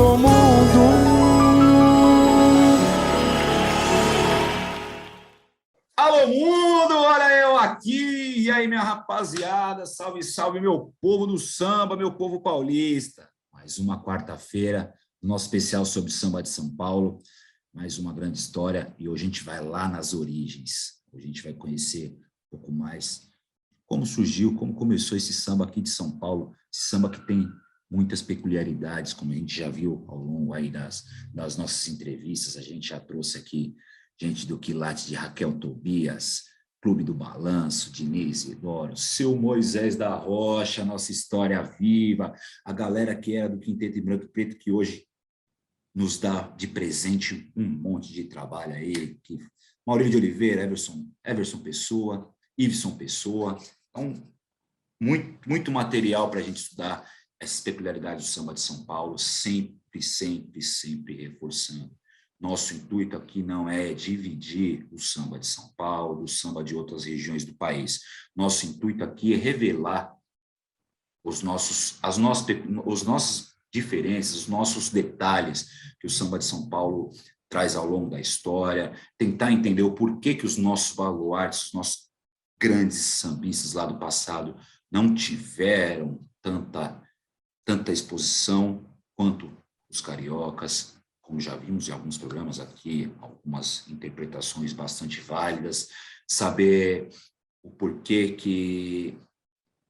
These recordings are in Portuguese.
Alô, mundo. Alô, mundo! Olha eu aqui! E aí, minha rapaziada? Salve, salve, meu povo do samba, meu povo paulista! Mais uma quarta-feira, nosso especial sobre samba de São Paulo. Mais uma grande história. E hoje a gente vai lá nas origens. Hoje a gente vai conhecer um pouco mais como surgiu, como começou esse samba aqui de São Paulo. Esse samba que tem muitas peculiaridades, como a gente já viu ao longo aí das nossas entrevistas. A gente já trouxe aqui gente do Quilate de Raquel Tobias, Clube do Balanço, Diniz Isidoro, Seu Moisés da Rocha, nossa história viva, a galera que era do Quinteto em Branco e Preto, que hoje nos dá de presente um monte de trabalho aí, que Maurílio de Oliveira, Everson Pessoa, Iveson Pessoa. Então, muito material para a gente estudar essas peculiaridades do samba de São Paulo, sempre reforçando. Nosso intuito aqui não é dividir o samba de São Paulo, o samba de outras regiões do país. Nosso intuito aqui é revelar as nossas diferenças, os nossos detalhes que o samba de São Paulo traz ao longo da história, tentar entender o porquê que os nossos baluartes, os nossos grandes sambistas lá do passado não tiveram tanta exposição quanto os cariocas, como já vimos em alguns programas aqui, algumas interpretações bastante válidas, saber o porquê que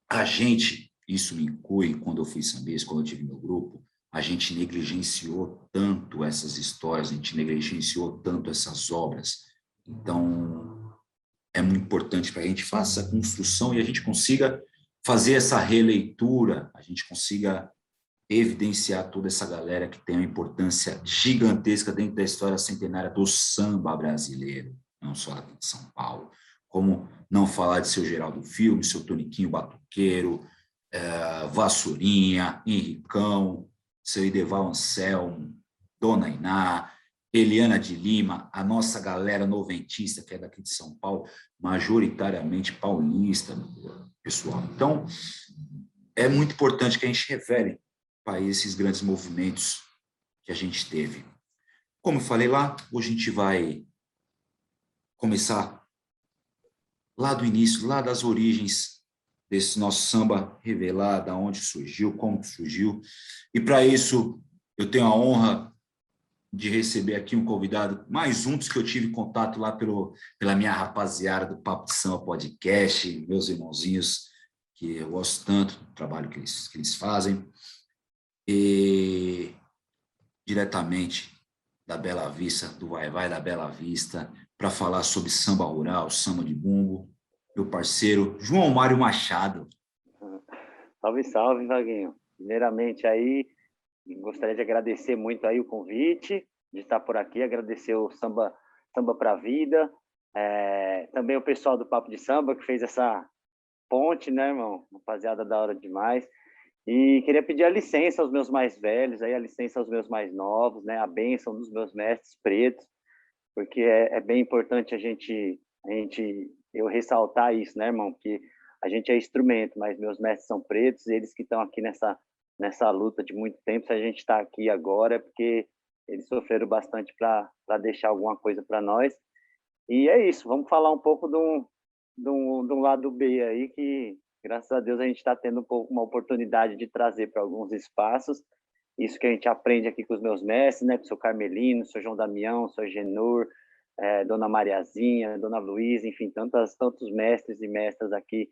a gente, isso me inclui quando eu fui sambista, quando eu tive meu grupo, a gente negligenciou tanto essas histórias, a gente negligenciou tanto essas obras. Então, é muito importante para a gente fazer essa construção e a gente consiga fazer essa releitura, a gente consiga evidenciar toda essa galera que tem uma importância gigantesca dentro da história centenária do samba brasileiro, não só aqui de São Paulo. Como não falar de seu Geraldo Filme, seu Toniquinho Batuqueiro, Vassourinha, Henricão, seu Ideval Anselmo, Dona Iná, Eliana de Lima, a nossa galera noventista, que é daqui de São Paulo, majoritariamente paulista, pessoal. Então, é muito importante que a gente revele para esses grandes movimentos que a gente teve. Como eu falei lá, hoje a gente vai começar lá do início, lá das origens desse nosso samba, revelar da onde surgiu, como surgiu. E para isso, eu tenho a honra de receber aqui um convidado, mais um dos que eu tive contato lá pela minha rapaziada do Papo de Samba Podcast, meus irmãozinhos, que eu gosto tanto do trabalho que eles fazem. E diretamente da Bela Vista, do Vai-Vai da Bela Vista, para falar sobre samba rural, samba de bumbo, meu parceiro João Mário Machado. Salve, salve, Vaguinho. Primeiramente aí, gostaria de agradecer muito aí o convite, de estar por aqui, agradecer o Samba pra Vida, também o pessoal do Papo de Samba, que fez essa ponte, né, irmão? Rapaziada, da hora demais. E queria pedir a licença aos meus mais velhos, aí a licença aos meus mais novos, né? A bênção dos meus mestres pretos, porque é bem importante eu ressaltar isso, né, irmão? Porque a gente é instrumento, mas meus mestres são pretos, e eles que estão aqui nessa luta de muito tempo. Se a gente está aqui agora é porque eles sofreram bastante para deixar alguma coisa para nós. E é isso, vamos falar um pouco de um lado B aí, que graças a Deus a gente está tendo uma oportunidade de trazer para alguns espaços isso que a gente aprende aqui com os meus mestres, né, com o seu Carmelino, o seu João Damião, o seu Genur, Dona Mariazinha, Dona Luísa, enfim, tantos mestres e mestras aqui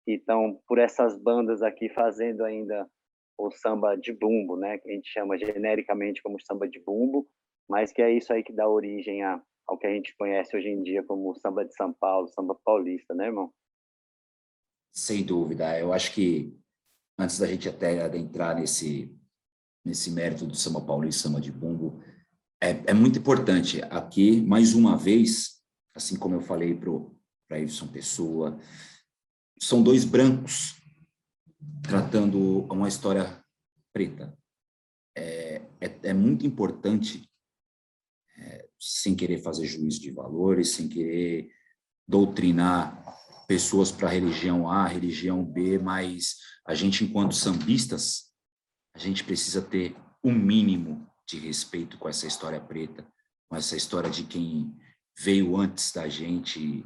que estão por essas bandas aqui fazendo ainda o samba de bumbo, né, que a gente chama genericamente como samba de bumbo, mas que é isso aí que dá origem ao que a gente conhece hoje em dia como samba de São Paulo, samba paulista, né, irmão? Sem dúvida, eu acho que antes da gente até adentrar nesse mérito do samba paulista, samba de bumbo, é muito importante aqui, mais uma vez, assim como eu falei para Iveson Pessoa, são dois brancos tratando uma história preta. É muito importante, sem querer fazer juízo de valores, sem querer doutrinar pessoas para religião A, religião B, mas a gente, enquanto sambistas, a gente precisa ter um mínimo de respeito com essa história preta, com essa história de quem veio antes da gente,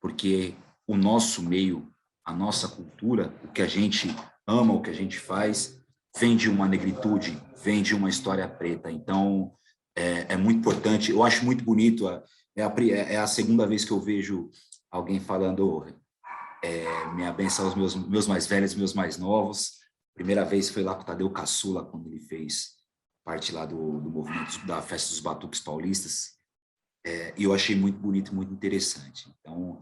porque o nosso meio, a nossa cultura, o que a gente ama, o que a gente faz, vem de uma negritude, vem de uma história preta. Então, é muito importante. Eu acho muito bonito. É a segunda vez que eu vejo alguém falando minha benção aos meus mais velhos, meus mais novos. Primeira vez foi lá com o Tadeu Caçula, quando ele fez parte lá do movimento da Festa dos Batuques Paulistas. E eu achei muito bonito, muito interessante. Então,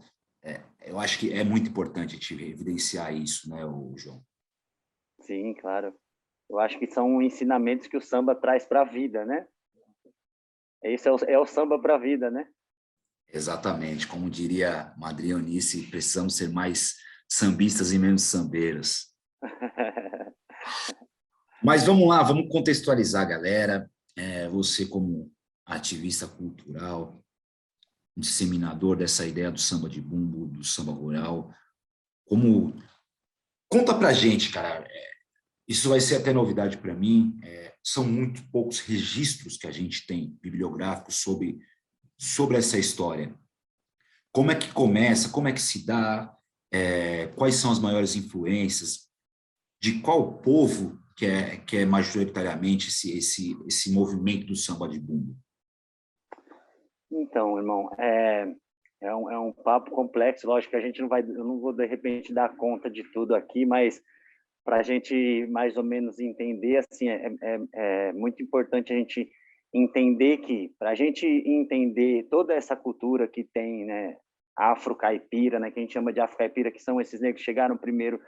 eu acho que é muito importante a gente evidenciar isso, né, João? Sim, claro. Eu acho que são ensinamentos que o samba traz para a vida, né? Esse é o samba para a vida, né? Exatamente. Como diria Madre Eunice, precisamos ser mais sambistas e menos sambeiros. Mas vamos lá, vamos contextualizar, galera. Você como ativista cultural, um disseminador dessa ideia do samba de bumbo, do samba rural, como... Conta pra gente, cara. Isso vai ser até novidade para mim. São muito poucos registros que a gente tem bibliográficos sobre essa história. Como é que começa? Como é que se dá? Quais são as maiores influências? De qual povo que é majoritariamente esse movimento do samba de bumbo? Então, irmão, é um papo complexo. Lógico que a gente não vai, eu não vou de repente dar conta de tudo aqui, mas para a gente mais ou menos entender, assim, é muito importante a gente entender que, para a gente entender toda essa cultura que tem, né, afro-caipira, né, que a gente chama de afro-caipira, que são esses negros que chegaram primeiro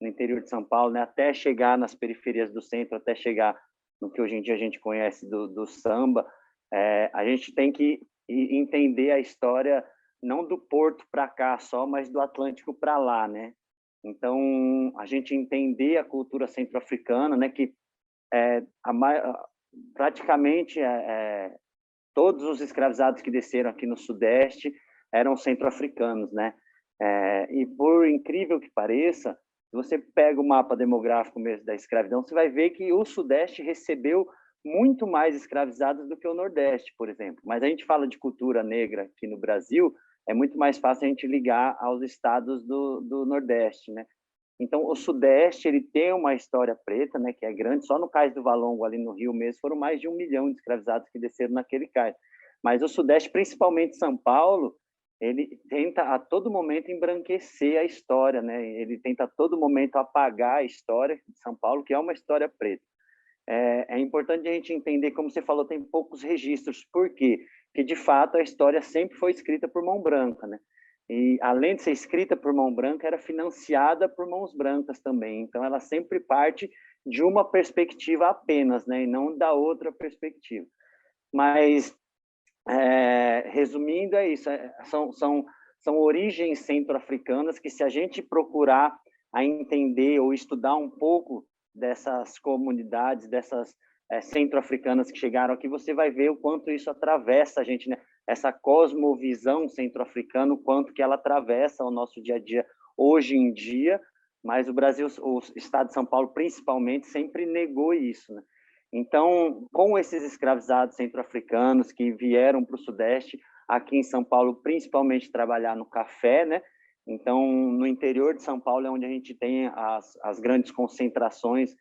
no interior de São Paulo, né, até chegar nas periferias do centro, até chegar no que hoje em dia a gente conhece do samba, a gente tem que entender a história não do Porto para cá só, mas do Atlântico para lá, né? Então, a gente entender a cultura centro-africana, né, que é, praticamente todos os escravizados que desceram aqui no Sudeste eram centro-africanos, né? E por incrível que pareça, se você pega o mapa demográfico mesmo da escravidão, você vai ver que o Sudeste recebeu muito mais escravizados do que o Nordeste, por exemplo. Mas a gente fala de cultura negra aqui no Brasil, é muito mais fácil a gente ligar aos estados do Nordeste, né? Então, o Sudeste ele tem uma história preta, né, que é grande. Só no Cais do Valongo, ali no Rio mesmo, foram mais de 1 milhão de escravizados que desceram naquele cais. Mas o Sudeste, principalmente São Paulo, ele tenta a todo momento embranquecer a história, né? Ele tenta a todo momento apagar a história de São Paulo, que é uma história preta. É importante a gente entender, como você falou, tem poucos registros. Por quê? Porque, de fato, a história sempre foi escrita por mão branca, né? E, além de ser escrita por mão branca, era financiada por mãos brancas também. Então, ela sempre parte de uma perspectiva apenas, né? E não da outra perspectiva. Mas, resumindo, é isso. São origens centro-africanas que, se a gente procurar a entender ou estudar um pouco dessas comunidades, dessas centro-africanas que chegaram aqui, você vai ver o quanto isso atravessa a gente, né? Essa cosmovisão centro-africana, o quanto que ela atravessa o nosso dia a dia hoje em dia, mas o Brasil, o estado de São Paulo principalmente, sempre negou isso, né? Então, com esses escravizados centro-africanos que vieram para o Sudeste, aqui em São Paulo, principalmente trabalhar no café, né? Então, no interior de São Paulo é onde a gente tem as grandes concentrações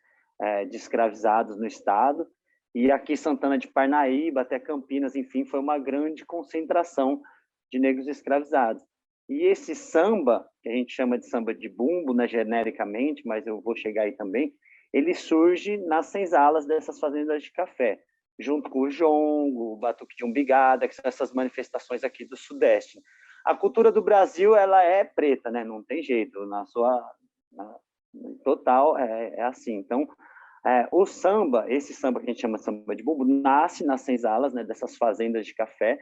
de escravizados no estado, e aqui Santana de Parnaíba, até Campinas, enfim, foi uma grande concentração de negros escravizados. E esse samba, que a gente chama de samba de bumbo, né, genericamente, mas eu vou chegar aí também, ele surge nas senzalas dessas fazendas de café, junto com o jongo, o batuque de umbigada, que são essas manifestações aqui do Sudeste. A cultura do Brasil, ela é preta, né? Não tem jeito, total é assim. Então, o samba, esse samba que a gente chama de samba de bumbo, nasce nas senzalas, né, dessas fazendas de café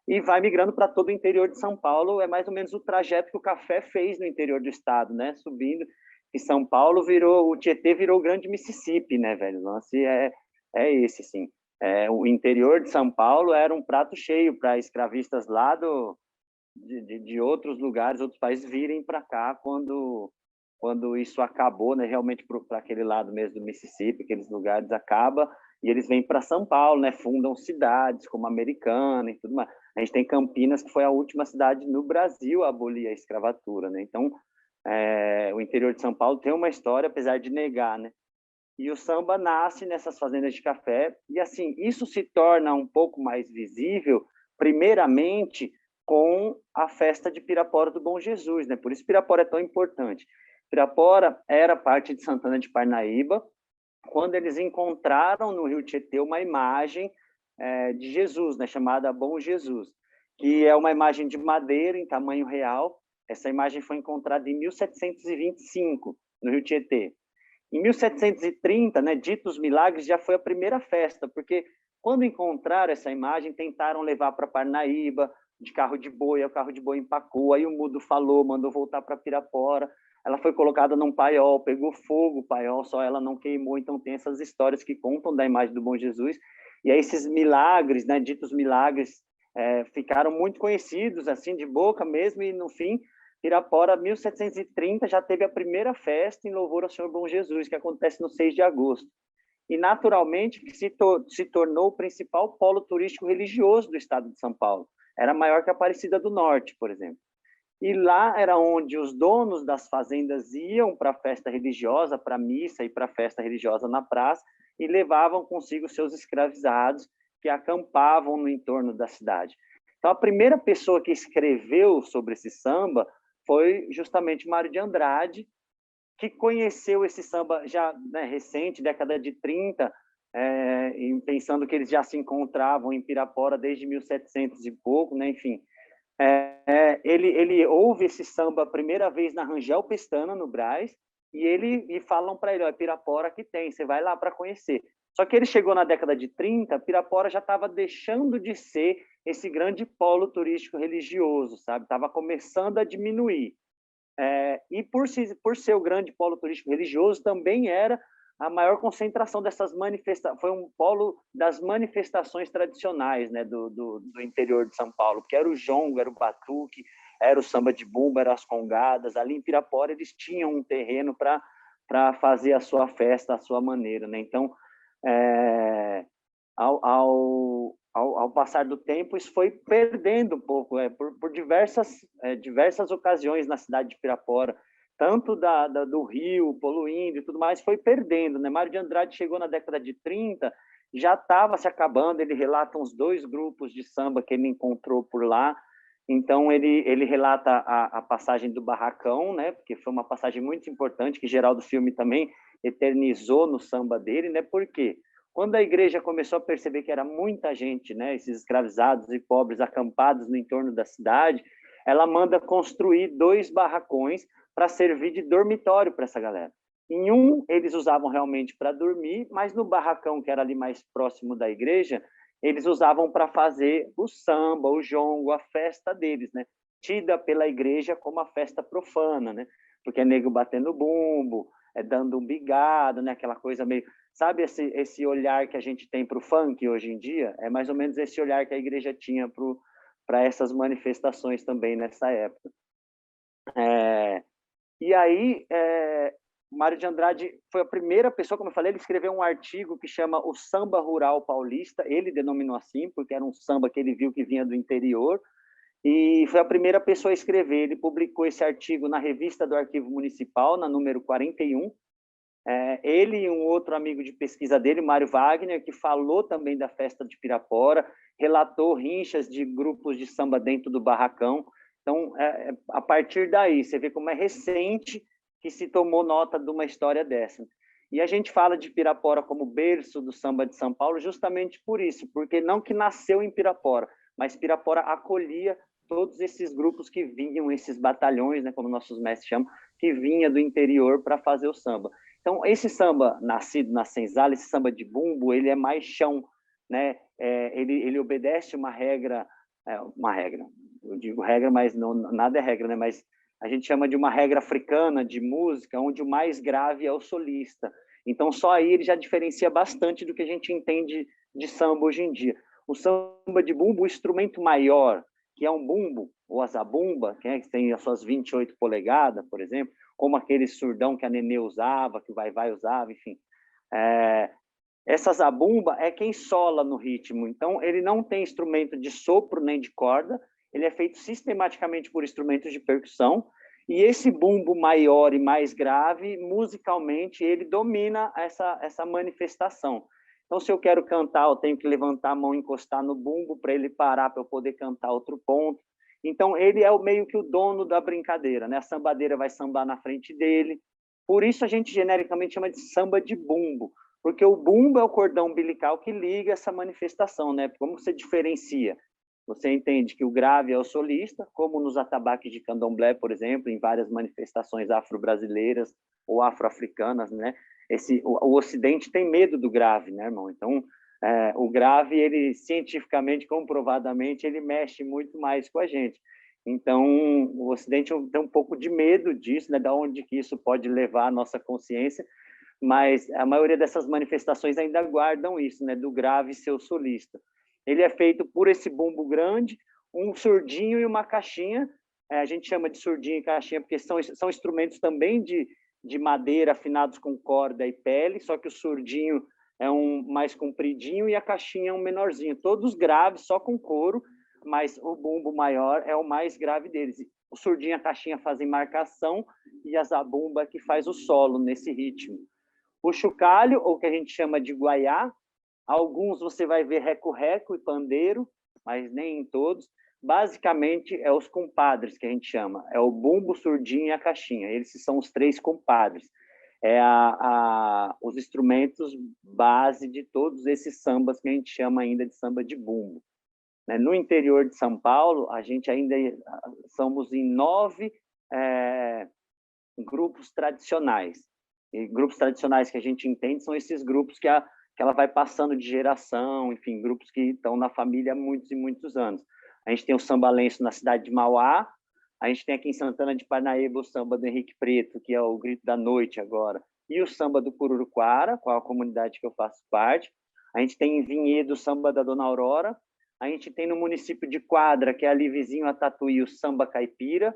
e vai migrando para todo o interior de São Paulo. É mais ou menos o trajeto que o café fez no interior do estado, né? Subindo, e São Paulo virou, o Tietê virou o grande Mississippi, né, velho? O lance é esse, assim. O interior de São Paulo era um prato cheio para escravistas lá de outros lugares, outros países virem para cá quando isso acabou, né, realmente para aquele lado mesmo do Mississippi, aqueles lugares acaba, e eles vêm para São Paulo, né? Fundam cidades como Americana e tudo mais. A gente tem Campinas, que foi a última cidade no Brasil a abolir a escravatura, né? Então, o interior de São Paulo tem uma história, apesar de negar, né? E o samba nasce nessas fazendas de café, e assim, isso se torna um pouco mais visível, primeiramente, com a festa de Pirapora do Bom Jesus, né? Por isso Pirapora é tão importante. Pirapora era parte de Santana de Parnaíba, quando eles encontraram no Rio Tietê uma imagem de Jesus, né, chamada Bom Jesus, que é uma imagem de madeira em tamanho real. Essa imagem foi encontrada em 1725, no Rio Tietê. Em 1730, né, Ditos Milagres já foi a primeira festa, porque quando encontraram essa imagem, tentaram levar para Parnaíba, de carro de boi, o carro de boi empacou, aí o mudo falou, mandou voltar para Pirapora, ela foi colocada num paiol, pegou fogo o paiol, só ela não queimou, então tem essas histórias que contam da imagem do Bom Jesus, e aí esses milagres, né, ditos milagres, ficaram muito conhecidos, assim, de boca mesmo, e no fim, Pirapora, 1730, já teve a primeira festa em louvor ao Senhor Bom Jesus, que acontece no 6 de agosto. E, naturalmente, se tornou o principal polo turístico religioso do estado de São Paulo. Era maior que a Aparecida do Norte, por exemplo. E lá era onde os donos das fazendas iam para a festa religiosa, para a missa e para a festa religiosa na praça, e levavam consigo seus escravizados que acampavam no entorno da cidade. Então, a primeira pessoa que escreveu sobre esse samba foi justamente Mário de Andrade, que conheceu esse samba já, né, recente, década de 30, pensando que eles já se encontravam em Pirapora desde 1700 e pouco, né, enfim. Ele ouve esse samba a primeira vez na Rangel Pestana, no Brás, e falam para ele, Pirapora que tem, você vai lá para conhecer. Só que ele chegou na década de 30, Pirapora já estava deixando de ser esse grande polo turístico religioso, sabe? Estava começando a diminuir. E por ser o grande polo turístico religioso, também era a maior concentração dessas manifestações, foi um polo das manifestações tradicionais, né, do interior de São Paulo, que era o jongo, era o batuque, era o samba de bumba, eram as congadas. Ali em Pirapora eles tinham um terreno para fazer a sua festa, a sua maneira, né? Então, ao passar do tempo, isso foi perdendo um pouco, por diversas ocasiões na cidade de Pirapora, tanto do Rio, poluindo e tudo mais, foi perdendo, né? Mário de Andrade chegou na década de 30, já estava se acabando, ele relata uns 2 grupos de samba que ele encontrou por lá, então ele relata a passagem do Barracão, né? Porque foi uma passagem muito importante, que Geraldo Filme também eternizou no samba dele, né? Por quê? Quando a igreja começou a perceber que era muita gente, né, esses escravizados e pobres acampados no entorno da cidade, ela manda construir 2 barracões para servir de dormitório para essa galera. Em um, eles usavam realmente para dormir, mas no barracão, que era ali mais próximo da igreja, eles usavam para fazer o samba, o jongo, a festa deles, né? Tida pela igreja como a festa profana, né? Porque é nego batendo bumbo, dando um bigado, né? Aquela coisa meio... Sabe esse olhar que a gente tem para o funk hoje em dia? É mais ou menos esse olhar que a igreja tinha para essas manifestações também nessa época. E aí, Mário de Andrade foi a primeira pessoa, como eu falei, ele escreveu um artigo que chama O Samba Rural Paulista, ele denominou assim, porque era um samba que ele viu que vinha do interior, e foi a primeira pessoa a escrever. Ele publicou esse artigo na revista do Arquivo Municipal, na número 41, ele e um outro amigo de pesquisa dele, Mário Wagner, que falou também da festa de Pirapora, relatou rinchas de grupos de samba dentro do barracão. Então, a partir daí, você vê como é recente que se tomou nota de uma história dessa. E a gente fala de Pirapora como berço do samba de São Paulo justamente por isso, porque não que nasceu em Pirapora, mas Pirapora acolhia todos esses grupos que vinham, esses batalhões, né, como nossos mestres chamam, que vinha do interior para fazer o samba. Então, esse samba nascido na senzala, esse samba de bumbo, ele é mais chão, né? Ele obedece uma regra, eu digo regra, mas não, nada é regra, né? Mas a gente chama de uma regra africana de música, onde o mais grave é o solista. Então, só aí ele já diferencia bastante do que a gente entende de samba hoje em dia. O samba de bumbo, o instrumento maior, que é um bumbo, ou a zabumba, que tem as suas 28 polegadas, por exemplo, como aquele surdão que a Nenê usava, que o Vai-Vai usava, enfim. Essa zabumba é quem sola no ritmo, então ele não tem instrumento de sopro nem de corda, ele é feito sistematicamente por instrumentos de percussão, e esse bumbo maior e mais grave, musicalmente, ele domina essa manifestação. Então, se eu quero cantar, eu tenho que levantar a mão e encostar no bumbo para ele parar, para eu poder cantar outro ponto. Então, ele é meio que o dono da brincadeira, né? A sambadeira vai sambar na frente dele. Por isso, a gente genericamente chama de samba de bumbo, porque o bumbo é o cordão umbilical que liga essa manifestação, né? Como você diferencia? Você entende que o grave é o solista, como nos atabaques de candomblé, por exemplo, em várias manifestações afro-brasileiras ou afro-africanas, né? O Ocidente tem medo do grave, né, irmão? Então, o grave, ele cientificamente, comprovadamente, ele mexe muito mais com a gente. Então, o Ocidente tem um pouco de medo disso, né? Da onde que isso pode levar a nossa consciência, mas a maioria dessas manifestações ainda guardam isso, né? Do grave ser o solista. Ele é feito por esse bumbo grande, um surdinho e uma caixinha. A gente chama de surdinho e caixinha porque são instrumentos também de madeira afinados com corda e pele, só que o surdinho é um mais compridinho e a caixinha é um menorzinho. Todos graves, só com couro, mas o bumbo maior é o mais grave deles. O surdinho e a caixinha fazem marcação e a zabumba que faz o solo nesse ritmo. O chocalho, ou que a gente chama de guaiá, alguns você vai ver reco-reco e pandeiro, mas nem em todos. Basicamente, é os compadres que a gente chama. É o bumbo, surdinho e a caixinha. Eles são os três compadres. É os instrumentos base de todos esses sambas que a gente chama ainda de samba de bumbo. No interior de São Paulo, a gente ainda somos em 9 grupos tradicionais. E grupos tradicionais que a gente entende são esses grupos que ela vai passando de geração, enfim, grupos que estão na família há muitos e muitos anos. A gente tem o sambalenço na cidade de Mauá, a gente tem aqui em Santana de Parnaíba o samba do Henrique Preto, que é o Grito da Noite agora, e o samba do Cururuquara, qual a comunidade que eu faço parte. A gente tem em Vinhedo o samba da Dona Aurora, a gente tem no município de Quadra, que é ali vizinho a Tatuí, o samba caipira,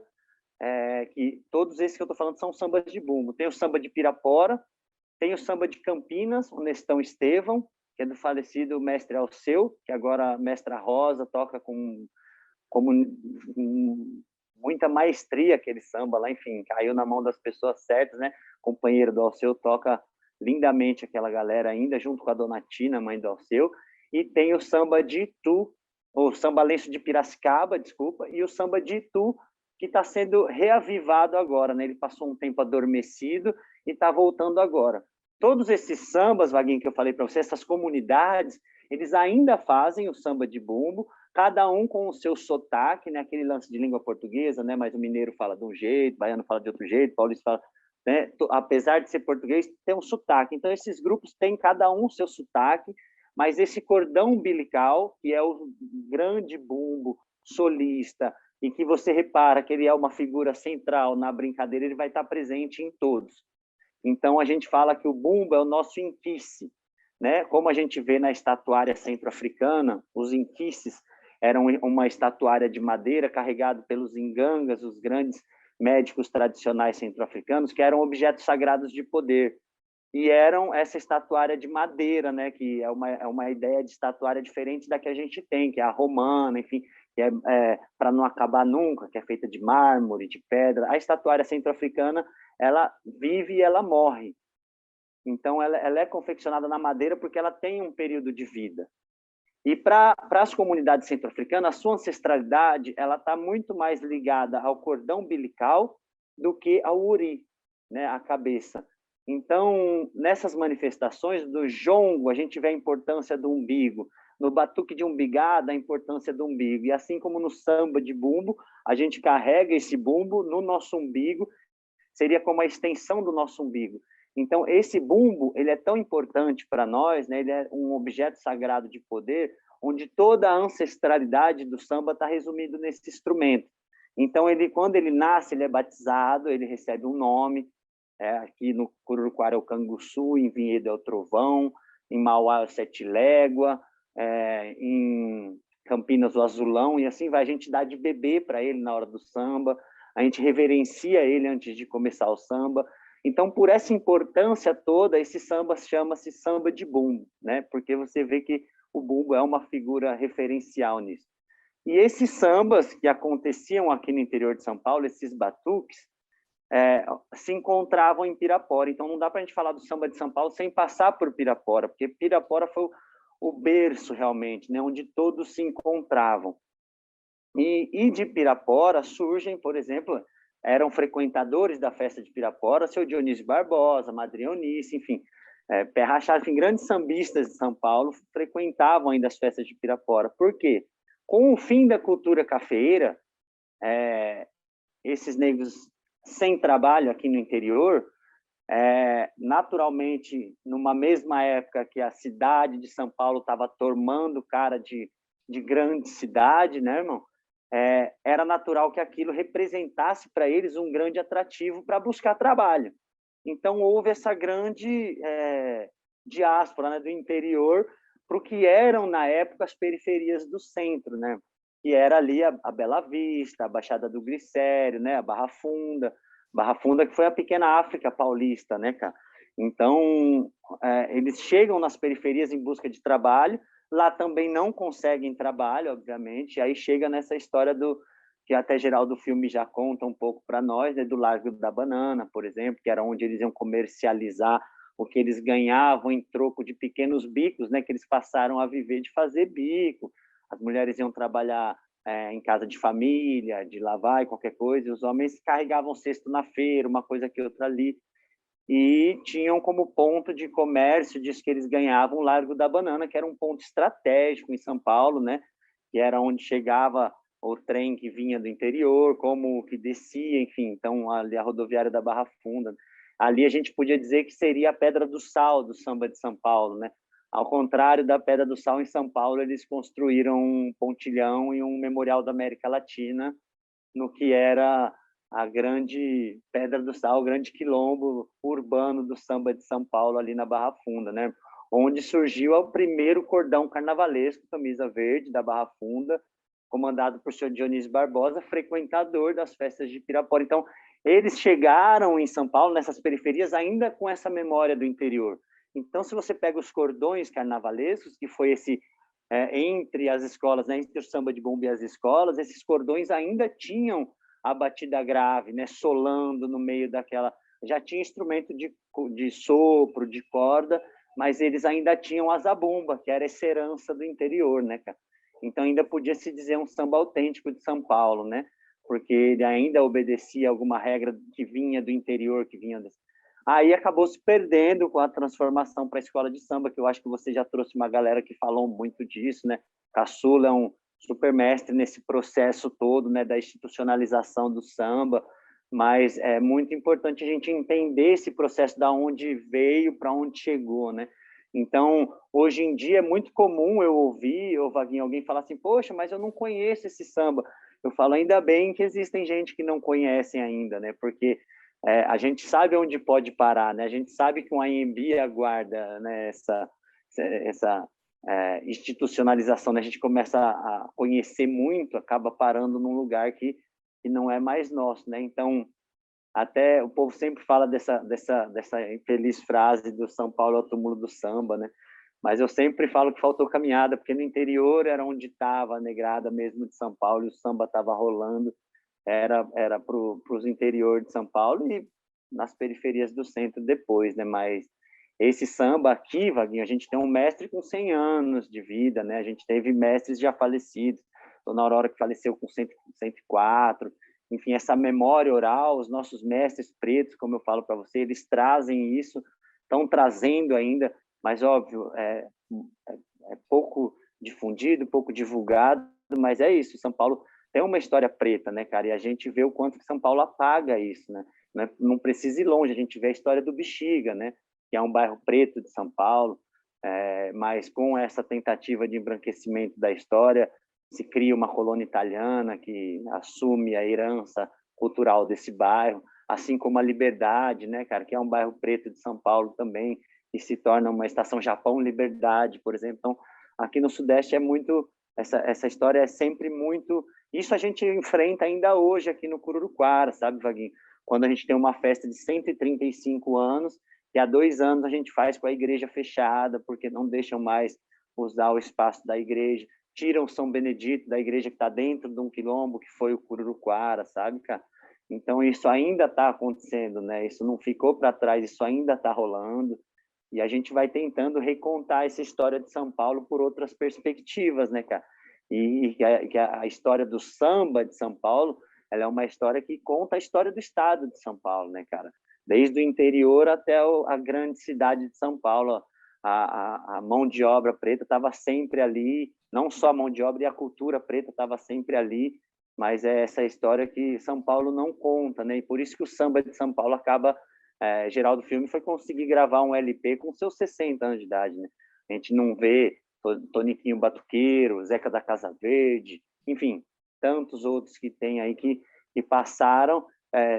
que todos esses que eu estou falando são sambas de bumbo. Tem o samba de Pirapora, tem o samba de Campinas, o Nestão Estevão, que é do falecido mestre Alceu, que agora a mestra Rosa toca com muita maestria aquele samba lá, enfim, caiu na mão das pessoas certas, né? O companheiro do Alceu toca lindamente aquela galera ainda, junto com a Dona Tina, mãe do Alceu, e tem o samba de Itu, o sambalenço de Piracicaba, desculpa, e o samba de Itu, que está sendo reavivado agora, né? Ele passou um tempo adormecido e está voltando agora. Todos esses sambas, Vaguinho, que eu falei para você, essas comunidades, eles ainda fazem o samba de bumbo, cada um com o seu sotaque, né? Aquele lance de língua portuguesa, né? Mas o mineiro fala de um jeito, o baiano fala de outro jeito, o paulista fala... Né? Apesar de ser português, tem um sotaque. Então, esses grupos têm cada um o seu sotaque, mas esse cordão umbilical, que é o grande bumbo solista, e que você repara que ele é uma figura central na brincadeira, ele vai estar presente em todos. Então, a gente fala que o bumbo é o nosso inquice, né? Como a gente vê na estatuária centro-africana, os inquices eram uma estatuária de madeira carregada pelos ingangas, os grandes médicos tradicionais centro-africanos, que eram objetos sagrados de poder. E eram essa estatuária de madeira, né? Que é uma ideia de estatuária diferente da que a gente tem, que é a romana, enfim, que é para não acabar nunca, que é feita de mármore, de pedra. A estatuária centro-africana, ela vive e ela morre. Então, ela é confeccionada na madeira porque ela tem um período de vida. E para as comunidades centro-africanas, a sua ancestralidade ela está muito mais ligada ao cordão umbilical do que ao uri, né, a cabeça. Então, nessas manifestações do jongo, a gente vê a importância do umbigo. No batuque de umbigada, a importância do umbigo. E assim como no samba de bumbo, a gente carrega esse bumbo no nosso umbigo, seria como a extensão do nosso umbigo. Então, esse bumbo, ele é tão importante para nós, né? Ele é um objeto sagrado de poder, onde toda a ancestralidade do samba está resumido nesse instrumento. Então, quando ele nasce, ele é batizado, ele recebe um nome. Aqui no Cururuquara é o Canguçu, em Vinhedo é o Trovão, em Mauá é o Sete Légua, em Campinas o Azulão, e assim vai. A gente dá de beber para ele na hora do samba, a gente reverencia ele antes de começar o samba. Então, por essa importância toda, esse samba chama-se samba de bumbo, né? Porque você vê que o bumbo é uma figura referencial nisso. E esses sambas que aconteciam aqui no interior de São Paulo, esses batuques, se encontravam em Pirapora. Então, não dá para a gente falar do samba de São Paulo sem passar por Pirapora, porque Pirapora foi o berço, realmente, né, onde todos se encontravam. E de Pirapora surgem, por exemplo, eram frequentadores da festa de Pirapora, seu Dionísio Barbosa, Madre Eunice, enfim, Pé Rachado, enfim, grandes sambistas de São Paulo frequentavam ainda as festas de Pirapora. Por quê? Com o fim da cultura cafeeira, esses negros sem trabalho aqui no interior, naturalmente, numa mesma época que a cidade de São Paulo estava tomando cara de grande cidade, né, irmão? Era natural que aquilo representasse para eles um grande atrativo para buscar trabalho. Então, houve essa grande diáspora, né, do interior para o que eram, na época, as periferias do centro, né? Que era ali a Bela Vista, a Baixada do Glicério, né, a Barra Funda, que foi a pequena África paulista, né, cara? Então, eles chegam nas periferias em busca de trabalho, lá também não conseguem trabalho, obviamente, e aí chega nessa história que até geral do filme já conta um pouco para nós, né, do Largo da Banana, por exemplo, que era onde eles iam comercializar o que eles ganhavam em troco de pequenos bicos, né, que eles passaram a viver de fazer bico. As mulheres iam trabalhar em casa de família, de lavar e qualquer coisa, e os homens carregavam cesto na feira, uma coisa que outra ali, e tinham como ponto de comércio, diz que eles ganhavam o Largo da Banana, que era um ponto estratégico em São Paulo, né? Que era onde chegava o trem que vinha do interior, como o que descia, enfim, então ali a rodoviária da Barra Funda. Ali a gente podia dizer que seria a Pedra do Sal do samba de São Paulo, né? Ao contrário da Pedra do Sal, em São Paulo, eles construíram um pontilhão e um memorial da América Latina no que era a grande Pedra do Sal, o grande quilombo urbano do samba de São Paulo, ali na Barra Funda, né? Onde surgiu o primeiro cordão carnavalesco, camisa verde, da Barra Funda, comandado por senhor Dionísio Barbosa, frequentador das festas de Pirapora. Então, eles chegaram em São Paulo, nessas periferias, ainda com essa memória do interior. Então, se você pega os cordões carnavalescos, que foi esse entre as escolas, né, entre o samba de bombo e as escolas, esses cordões ainda tinham a batida grave, né, solando no meio daquela... Já tinha instrumento de sopro, de corda, mas eles ainda tinham a zabumba, que era essa herança do interior, né, cara? Então ainda podia se dizer um samba autêntico de São Paulo, né? Porque ele ainda obedecia alguma regra que vinha do interior, que vinha Aí acabou se perdendo com a transformação para a escola de samba, que eu acho que você já trouxe uma galera que falou muito disso, né? Caçula é um super mestre nesse processo todo, né, da institucionalização do samba, mas é muito importante a gente entender esse processo, da onde veio para onde chegou, né? Então, hoje em dia é muito comum eu ouvir, ou Vaguinho, alguém falar assim, poxa, mas eu não conheço esse samba. Eu falo, ainda bem que existem gente que não conhecem ainda, né? Porque a gente sabe onde pode parar, né? A gente sabe que um AMB aguarda, né, essa institucionalização, né? A gente começa a conhecer muito, acaba parando num lugar que não é mais nosso, né? Então, até o povo sempre fala dessa infeliz frase do São Paulo é o túmulo do samba, né? Mas eu sempre falo que faltou caminhada, porque no interior era onde estava a negrada mesmo de São Paulo, e o samba estava rolando, era para os interior de São Paulo e nas periferias do centro depois, né? Mas esse samba aqui, Vaguinho, a gente tem um mestre com 100 anos de vida, né? A gente teve mestres já falecidos, Dona Aurora que faleceu com 104, enfim, essa memória oral, os nossos mestres pretos, como eu falo para você, eles trazem isso, estão trazendo ainda, mas óbvio, é pouco difundido, pouco divulgado, mas é isso, São Paulo tem uma história preta, né, cara? E a gente vê o quanto que São Paulo apaga isso, né? Não precisa ir longe, a gente vê a história do Bexiga, né? Que é um bairro preto de São Paulo, mas com essa tentativa de embranquecimento da história, se cria uma colônia italiana que assume a herança cultural desse bairro, assim como a Liberdade, né, cara? Que é um bairro preto de São Paulo também, e se torna uma estação Japão Liberdade, por exemplo. Então, aqui no Sudeste é muito... Essa história é sempre muito... Isso a gente enfrenta ainda hoje aqui no Cururuquara, sabe, Vaguinho? quando a gente tem uma festa de 135 anos, e há 2 anos a gente faz com a igreja fechada, porque não deixam mais usar o espaço da igreja, tiram São Benedito da igreja que está dentro de um quilombo, que foi o Cururuquara, sabe, cara? Então, isso ainda está acontecendo, né? Isso não ficou para trás, isso ainda está rolando. E a gente vai tentando recontar essa história de São Paulo por outras perspectivas, né, cara? E que a história do samba de São Paulo, ela é uma história que conta a história do estado de São Paulo, né, cara? Desde o interior até a grande cidade de São Paulo, a mão de obra preta estava sempre ali, não só a mão de obra, e a cultura preta estava sempre ali, mas é essa história que São Paulo não conta, né? E por isso que o samba de São Paulo acaba... Geraldo Filme foi conseguir gravar um LP com seus 60 anos de idade, né? A gente não vê Toniquinho Batuqueiro, Zeca da Casa Verde, enfim, tantos outros que tem aí que passaram,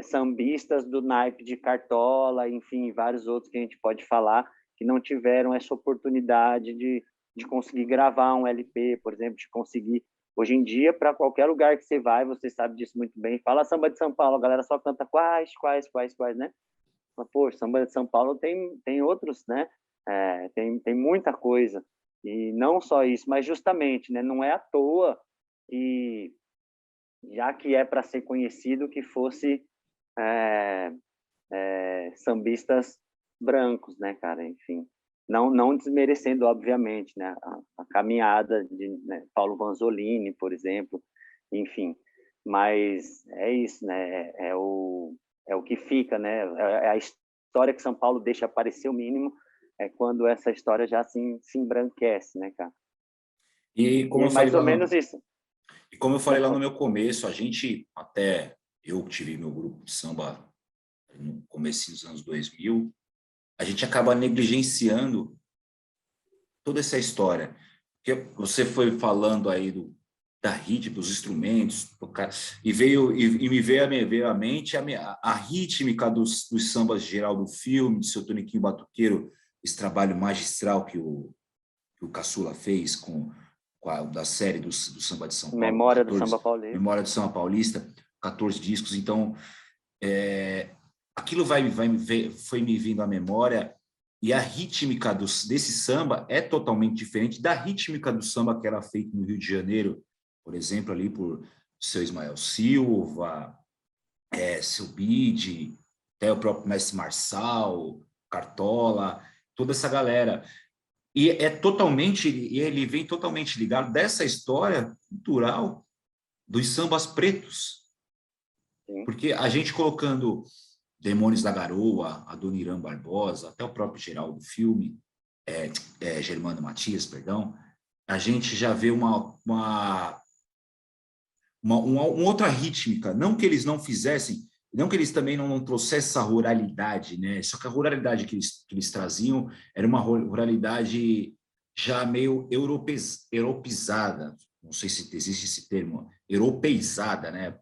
sambistas do naipe de Cartola, enfim, vários outros que a gente pode falar, que não tiveram essa oportunidade de conseguir gravar um LP, por exemplo, de conseguir... Hoje em dia, para qualquer lugar que você vai, você sabe disso muito bem, fala samba de São Paulo, a galera só canta quais, né? Mas, pô, samba de São Paulo tem outros, né? Tem muita coisa. E não só isso, mas justamente, né? Não é à toa que, já que é para ser conhecido, que fosse sambistas brancos, né, cara? Enfim, não desmerecendo, obviamente, né? A caminhada de, né, Paulo Vanzolini, por exemplo, enfim. Mas é isso, né? É o que fica, né? É a história que São Paulo deixa aparecer o mínimo, é quando essa história já se embranquece, né, cara? E E como é eu falei mais lá ou menos no, isso. e como eu falei lá no meu começo, a gente, até eu tive meu grupo de samba no começo dos anos 2000, a gente acaba negligenciando toda essa história. Porque você foi falando aí da rítmica, dos instrumentos, e me veio à mente a rítmica dos sambas geral do filme, de seu Toniquinho Batuqueiro, esse trabalho magistral que o Caçula fez da série do Samba de São Paulo, com Memória do 14, Samba Paulista. Memória do Samba Paulista, 14 discos. Então, aquilo foi me vindo à memória, e a rítmica desse samba é totalmente diferente da rítmica do samba que era feito no Rio de Janeiro, por exemplo, ali por seu Ismael Silva, seu Bide, até o próprio Mestre Marçal, Cartola, toda essa galera. E ele vem totalmente ligado dessa história cultural dos sambas pretos. Sim. Porque a gente colocando Demônios da Garoa, Adoniran Barbosa, até o próprio Geraldo Filme, Germano Matias, perdão, a gente já vê uma outra rítmica. Não que eles não fizessem, não que eles também não trouxessem essa ruralidade, né? Só que a ruralidade que eles traziam era uma ruralidade já meio europeizada. Não sei se existe esse termo, europeizada, né?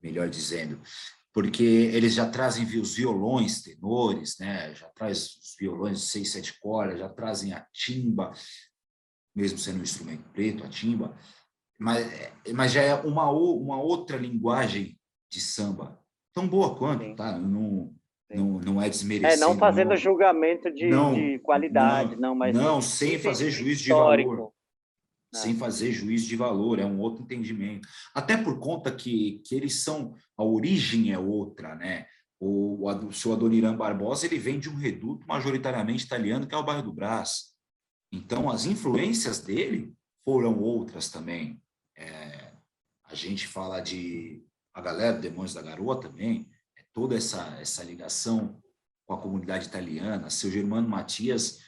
Melhor dizendo, porque eles já trazem os violões tenores, né? Já traz os violões de 6, 7 cordas, já trazem a timba, mesmo sendo um instrumento preto, a timba, mas já é uma outra linguagem de samba, tão boa quanto, Sim, tá? sim. Não é Não desmerecendo, fazendo julgamento de qualidade, não, mas não, no sem fazer entendimento juízo de valor. histórico. Sem fazer juízo de valor, é um outro entendimento. Até por conta que eles são, a origem é outra, né? O seu Adoniran Barbosa, ele vem de um reduto majoritariamente italiano, que é o bairro do Brás. Então, as influências dele foram outras também. A gente fala a galera do Demônios da Garoa também, toda essa ligação com a comunidade italiana. Seu Germano Matias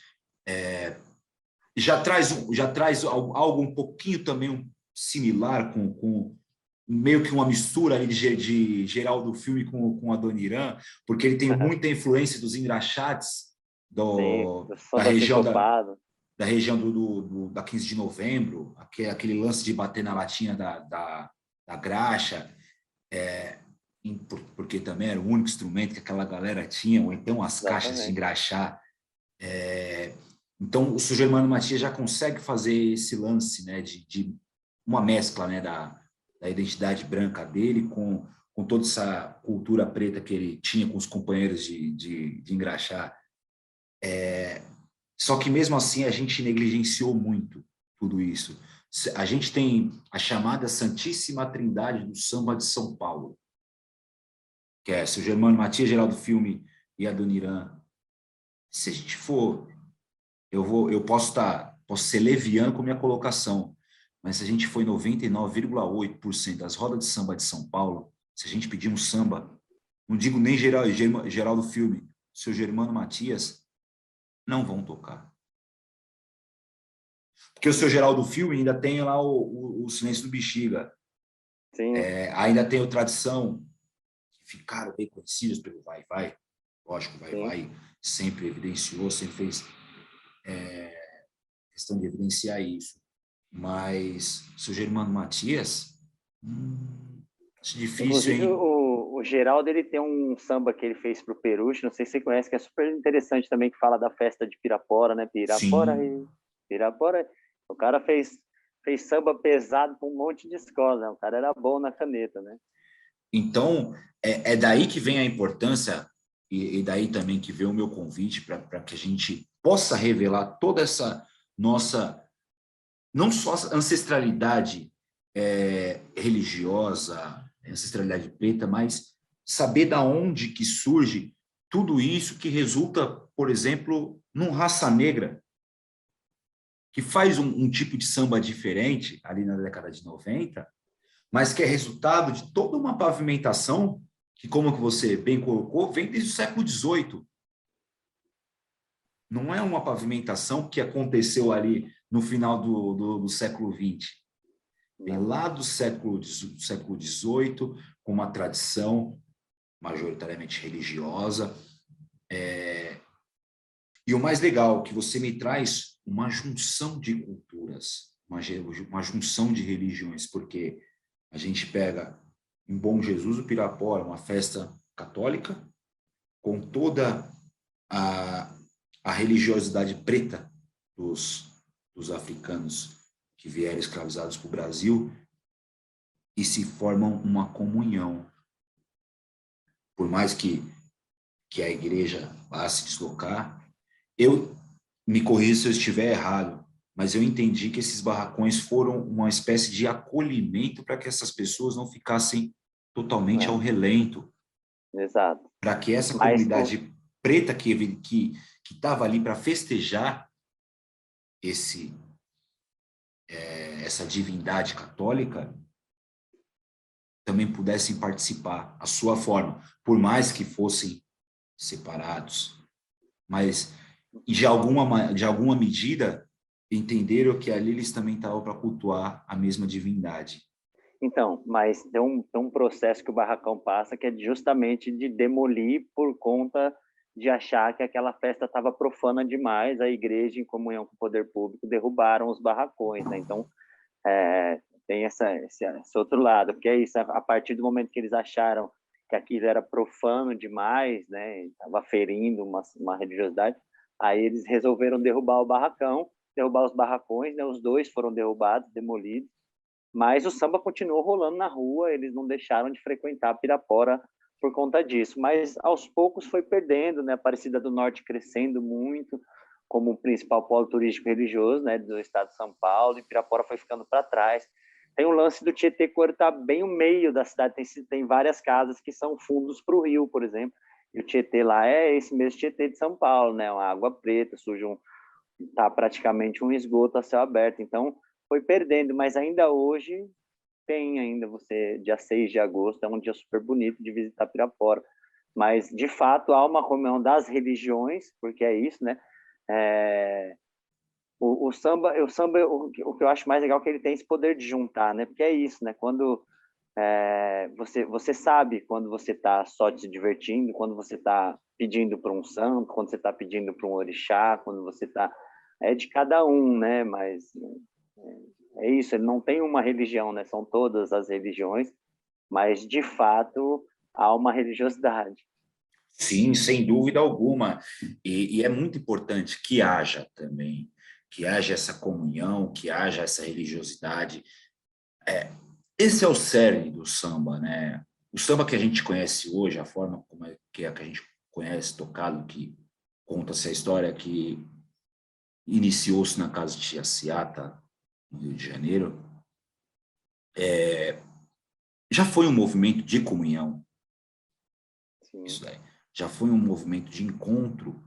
já traz algo um pouquinho também similar com meio que uma mistura ali de Geraldo Filme com Adoniran, porque ele tem muita influência dos engraxates Sim, do, do da samba região sincopado. da região da 15 de novembro, aquele lance de bater na latinha da graxa, porque também era o único instrumento que aquela galera tinha, ou então as caixas de Exatamente. engraxar. Então, o seu Germano Matias já consegue fazer esse lance, né, de uma mescla, né, da identidade branca dele com com toda essa cultura preta que ele tinha com os companheiros de engraxar. Só que mesmo assim a gente negligenciou muito tudo isso. A gente tem a chamada Santíssima Trindade do samba de São Paulo, que é seu Germano Matias, Geraldo Filme e Adoniran. Se a gente for, eu posso ser leviano com minha colocação, mas se a gente for em 99,8% das rodas de samba de São Paulo, se a gente pedir um samba, não digo nem Geraldo Filme, seu Germano Matias, não vão tocar. Porque o seu Geraldo Filme ainda tem lá o Silêncio do Bexiga. Sim. Ainda tem o Tradição, que ficaram bem conhecidos pelo Vai Vai. Lógico, o Vai Sim. Vai sempre evidenciou, sempre fez questão de evidenciar isso. Mas o seu Germano Matias, acho difícil, inclusive, hein? O Geraldo, ele tem um samba que ele fez para o Peruche, não sei se você conhece, que é super interessante também, que fala da festa de Pirapora, né? Pirapora, Pirapora. O cara fez samba pesado para um monte de escola, né? O cara era bom na caneta, né? Então, é daí que vem a importância, e daí também que vem o meu convite para que a gente possa revelar toda essa nossa, não só ancestralidade religiosa, ancestralidade preta, mas saber da onde que surge tudo isso que resulta, por exemplo, num Raça Negra, que faz um tipo de samba diferente ali na década de 90, mas que é resultado de toda uma pavimentação que, como você bem colocou, vem desde o século XVIII. Não é uma pavimentação que aconteceu ali no final do século XX. Vem lá do século XVIII, com uma tradição majoritariamente religiosa. E o mais legal, que você me traz uma junção de culturas, uma junção de religiões, porque a gente pega em Bom Jesus do Pirapora, uma festa católica, com toda a religiosidade preta dos africanos que vieram escravizados para o Brasil, e se formam uma comunhão. Por mais que a igreja vá se deslocar, eu me corrija se eu estiver errado, mas eu entendi que esses barracões foram uma espécie de acolhimento para que essas pessoas não ficassem totalmente ao relento. Exato. Para que essa comunidade preta que estava ali para festejar essa divindade católica também pudessem participar à sua forma, por mais que fossem separados, mas de alguma medida entenderam que ali eles também estavam para cultuar a mesma divindade. Então, mas tem um processo que o Barracão passa que é justamente de demolir por conta de achar que aquela festa estava profana demais, a igreja, em comunhão com o poder público, derrubaram os barracões, né? Então, tem esse outro lado, porque é isso, a partir do momento que eles acharam que aquilo era profano demais, né? Estava ferindo uma religiosidade, aí eles resolveram derrubar o barracão, derrubar os barracões, né? Os dois foram derrubados, demolidos, mas o samba continuou rolando na rua, eles não deixaram de frequentar Pirapora por conta disso, mas aos poucos foi perdendo, né? A Aparecida do Norte crescendo muito como o principal polo turístico religioso, né, do estado de São Paulo, e Pirapora foi ficando para trás. Tem o lance do Tietê, que está bem no meio da cidade, tem várias casas que são fundos para o rio, por exemplo, e o Tietê lá é esse mesmo Tietê de São Paulo, né? Uma água preta, tá praticamente um esgoto a céu aberto, então foi perdendo, mas ainda hoje dia 6 de agosto, é um dia super bonito de visitar Pirapora, mas de fato há uma comunhão das religiões, porque é isso, né? O samba, o que eu acho mais legal é que ele tem esse poder de juntar, né? Porque é isso, né? Quando você sabe quando você está só se divertindo, quando você está pedindo para um santo, quando você está pedindo para um orixá, quando você está de cada um, né? Mas é isso, ele não tem uma religião, né? São todas as religiões, mas de fato há uma religiosidade. Sim, sem dúvida alguma. E é muito importante que haja também, que haja essa comunhão, que haja essa religiosidade. Esse é o cerne do samba, né? o samba que a gente conhece hoje, a forma como é que a gente conhece, tocado, que conta-se a história que iniciou-se na casa de Tia Ciata, no Rio de Janeiro, já foi um movimento de comunhão, Sim. isso daí. Já foi um movimento de encontro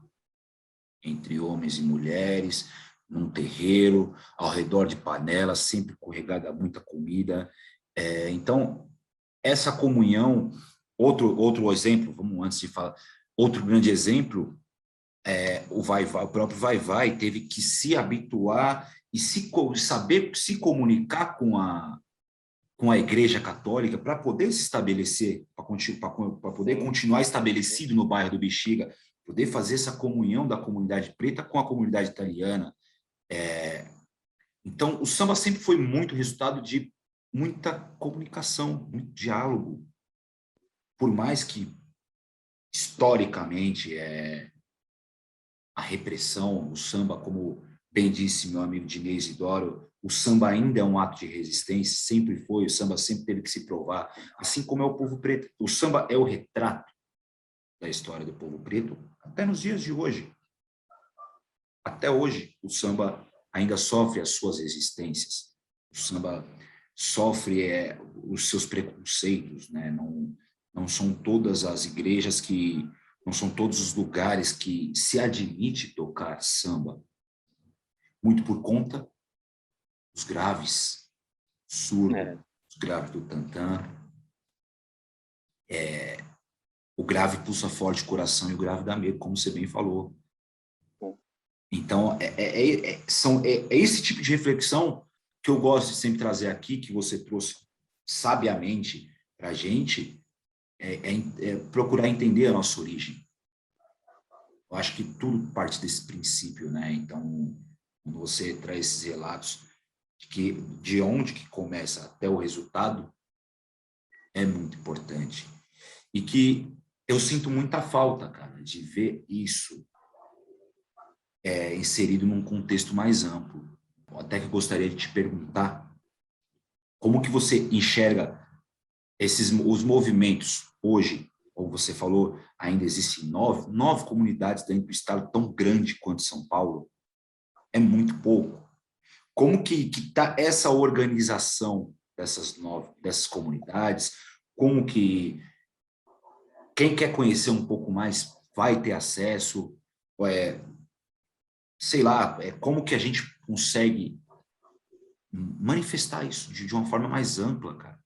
entre homens e mulheres, num terreiro, ao redor de panelas, sempre carregada muita comida. Então, essa comunhão, outro exemplo, vamos antes de falar, outro grande exemplo, o próprio Vai-Vai teve que se habituar e saber se comunicar com a Igreja Católica para poder se estabelecer, para poder continuar estabelecido no bairro do Bexiga, poder fazer essa comunhão da comunidade preta com a comunidade italiana. Então, o samba sempre foi muito resultado de muita comunicação, muito diálogo. Por mais que, historicamente, a repressão, o samba, como bem disse meu amigo Dinês Idoro, o samba ainda é um ato de resistência, sempre foi, o samba sempre teve que se provar, assim como é o povo preto. O samba é o retrato da história do povo preto, até nos dias de hoje. Até hoje, o samba ainda sofre as suas resistências. O samba sofre os seus preconceitos, né? Não são todas as igrejas não são todos os lugares que se admite tocar samba. Muito por conta dos graves, surdo, os graves do tantã, o grave pulsa forte coração e o grave dá medo, como você bem falou. Então, é esse tipo de reflexão que eu gosto de sempre trazer aqui, que você trouxe sabiamente para a gente, procurar entender a nossa origem. Eu acho que tudo parte desse princípio, né? Então, quando você traz esses relatos de onde que começa até o resultado, é muito importante. E que eu sinto muita falta, cara, de ver isso inserido num contexto mais amplo. Até que eu gostaria de te perguntar como que você enxerga os movimentos hoje, como você falou, ainda existem nove comunidades dentro do estado tão grande quanto São Paulo, é muito pouco. Como que está essa organização dessas comunidades? Como que quem quer conhecer um pouco mais vai ter acesso? Sei lá, como que a gente consegue manifestar isso de uma forma mais ampla, cara?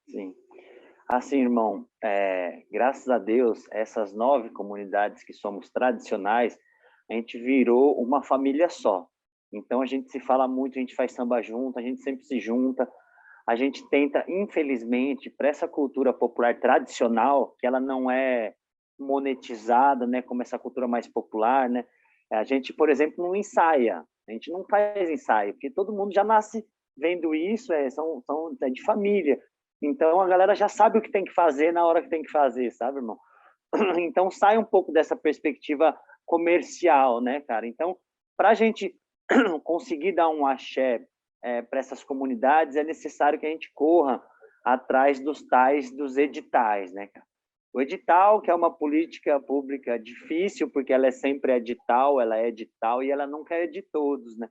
Sim. Assim, irmão, graças a Deus, essas 9 comunidades que somos tradicionais, a gente virou uma família só. Então, a gente se fala muito, a gente faz samba junto, a gente sempre se junta. A gente tenta, infelizmente, para essa cultura popular tradicional, que ela não é monetizada, né, como essa cultura mais popular, né? A gente, por exemplo, não ensaia, a gente não faz ensaio, porque todo mundo já nasce vendo isso, é de família. Então, a galera já sabe o que tem que fazer na hora que tem que fazer, sabe, irmão? Então, sai um pouco dessa perspectiva comercial, né, cara? Então, para a gente conseguir dar um axé para essas comunidades, é necessário que a gente corra atrás dos editais, né, cara? O edital, que é uma política pública difícil, porque ela é sempre edital, ela é edital e ela nunca é de todos, né?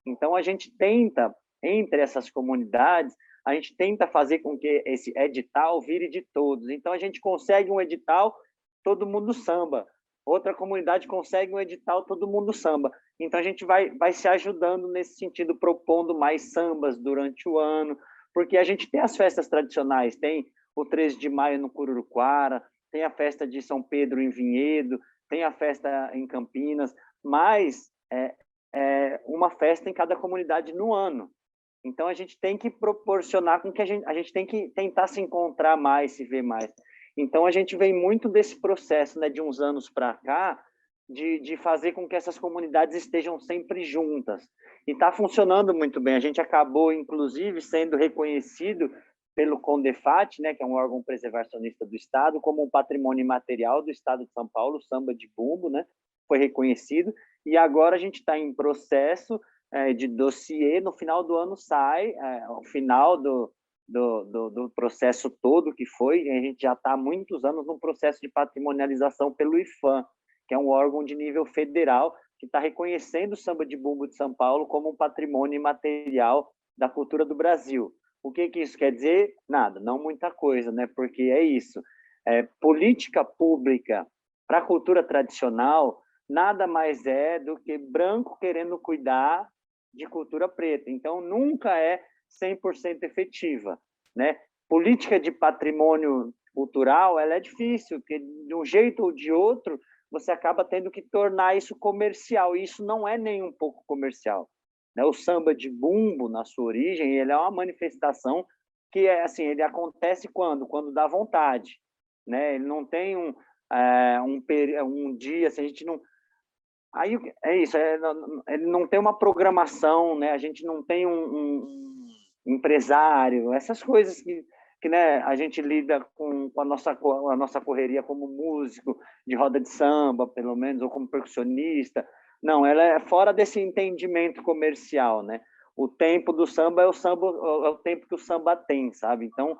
Então, a gente tenta, entre essas comunidades, a gente tenta fazer com que esse edital vire de todos. Então, a gente consegue um edital, todo mundo samba. Outra comunidade consegue um edital, todo mundo samba. Então, a gente vai se ajudando nesse sentido, propondo mais sambas durante o ano, porque a gente tem as festas tradicionais, tem o 13 de maio no Cururuquara, tem a festa de São Pedro em Vinhedo, tem a festa em Campinas, mas uma festa em cada comunidade no ano. Então, a gente tem que proporcionar com que a gente tem que tentar se encontrar mais, se ver mais. Então, a gente vem muito desse processo, né, de uns anos para cá, de fazer com que essas comunidades estejam sempre juntas. E está funcionando muito bem. A gente acabou, inclusive, sendo reconhecido pelo CONDEFAT, né, que é um órgão preservacionista do Estado, como um patrimônio imaterial do Estado de São Paulo, o samba de bumbo, né, foi reconhecido. E agora a gente está em processo de dossiê, no final do ano sai, ao final do processo todo que foi. A gente já está há muitos anos num processo de patrimonialização pelo IPHAN, que é um órgão de nível federal que está reconhecendo o samba de bumbo de São Paulo como um patrimônio imaterial da cultura do Brasil. O que isso quer dizer? Nada, não muita coisa, né? Porque é isso. Política pública para a cultura tradicional nada mais é do que branco querendo cuidar de cultura preta. Então, nunca é 100% efetiva, né? Política de patrimônio cultural, ela é difícil, porque de um jeito ou de outro, você acaba tendo que tornar isso comercial, e isso não é nem um pouco comercial, né? O samba de bumbo, na sua origem, ele é uma manifestação que é assim, ele acontece quando dá vontade, né? Ele não tem um dia, assim, a gente não... Aí é isso, ele não tem uma programação, né? A gente não tem um empresário, essas coisas que né, a gente lida com a nossa correria como músico de roda de samba, pelo menos, ou como percussionista. Não, ela é fora desse entendimento comercial, né? O tempo do samba é o tempo que o samba tem, sabe? Então,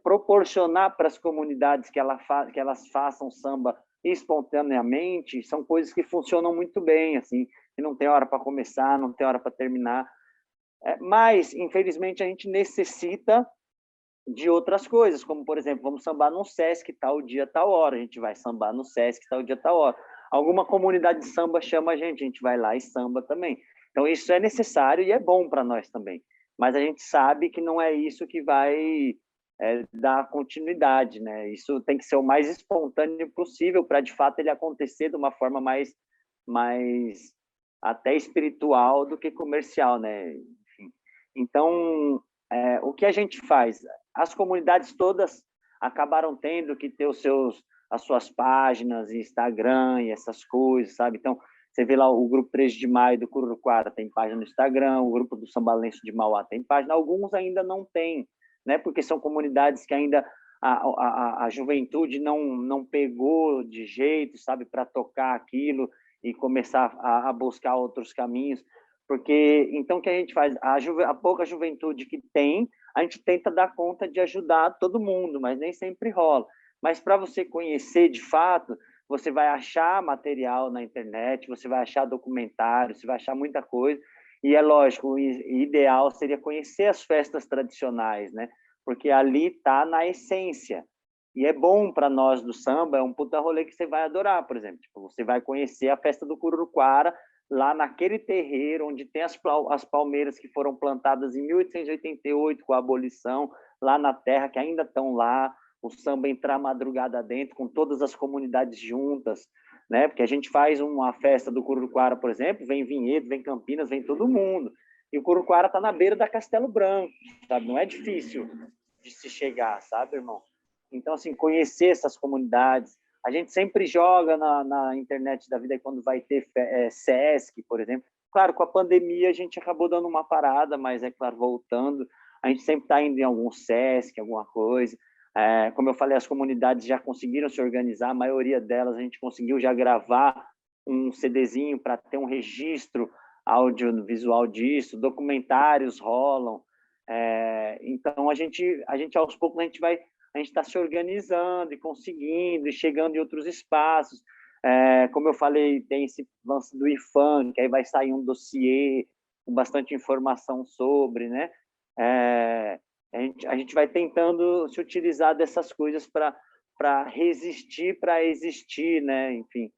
proporcionar para as comunidades que elas façam samba espontaneamente são coisas que funcionam muito bem, assim, que não tem hora para começar, não tem hora para terminar. Mas, infelizmente, a gente necessita de outras coisas, como, por exemplo, vamos sambar no Sesc tal dia, tal hora, a gente vai sambar no Sesc tal dia, tal hora. Alguma comunidade de samba chama a gente vai lá e samba também. Então, isso é necessário e é bom para nós também. Mas a gente sabe que não é isso que vai dar continuidade, né? Isso tem que ser o mais espontâneo possível para, de fato, ele acontecer de uma forma mais até espiritual do que comercial, né? Enfim. Então, o que a gente faz? As comunidades todas acabaram tendo que ter as suas páginas, Instagram e essas coisas, sabe? Então, você vê lá o grupo 3 de Maio do Cururuquara tem página no Instagram, o grupo do Sambalenço de Mauá tem página, alguns ainda não têm, né? Porque são comunidades que ainda a juventude não pegou de jeito, sabe, para tocar aquilo e começar a buscar outros caminhos. Porque, então, o que a gente faz? A pouca juventude que tem, a gente tenta dar conta de ajudar todo mundo, mas nem sempre rola. Mas para você conhecer de fato, você vai achar material na internet, você vai achar documentário, você vai achar muita coisa. E é lógico, o ideal seria conhecer as festas tradicionais, né? Porque ali está na essência. E é bom para nós do samba, é um puta rolê que você vai adorar, por exemplo. Tipo, você vai conhecer a festa do Cururuquara, lá naquele terreiro onde tem as palmeiras que foram plantadas em 1888 com a abolição, lá na terra, que ainda estão lá, o samba entrar madrugada dentro, com todas as comunidades juntas, né? Porque a gente faz uma festa do Cururuquara, por exemplo, vem Vinhedo, vem Campinas, vem todo mundo. E o Cururuquara está na beira da Castelo Branco, sabe? Não é difícil de se chegar, sabe, irmão? Então, assim, conhecer essas comunidades. A gente sempre joga na internet da vida quando vai ter Sesc, por exemplo. Claro, com a pandemia a gente acabou dando uma parada, mas é claro, voltando, a gente sempre está indo em algum Sesc, alguma coisa. Como eu falei, as comunidades já conseguiram se organizar, a maioria delas a gente conseguiu já gravar um CDzinho para ter um registro audiovisual disso, documentários rolam. Então, a gente aos poucos, a gente está se organizando e conseguindo, e chegando em outros espaços. Como eu falei, tem esse lance do IPHAN, que aí vai sair um dossiê com bastante informação sobre, né? A gente vai tentando se utilizar dessas coisas para resistir, para existir, né? Enfim,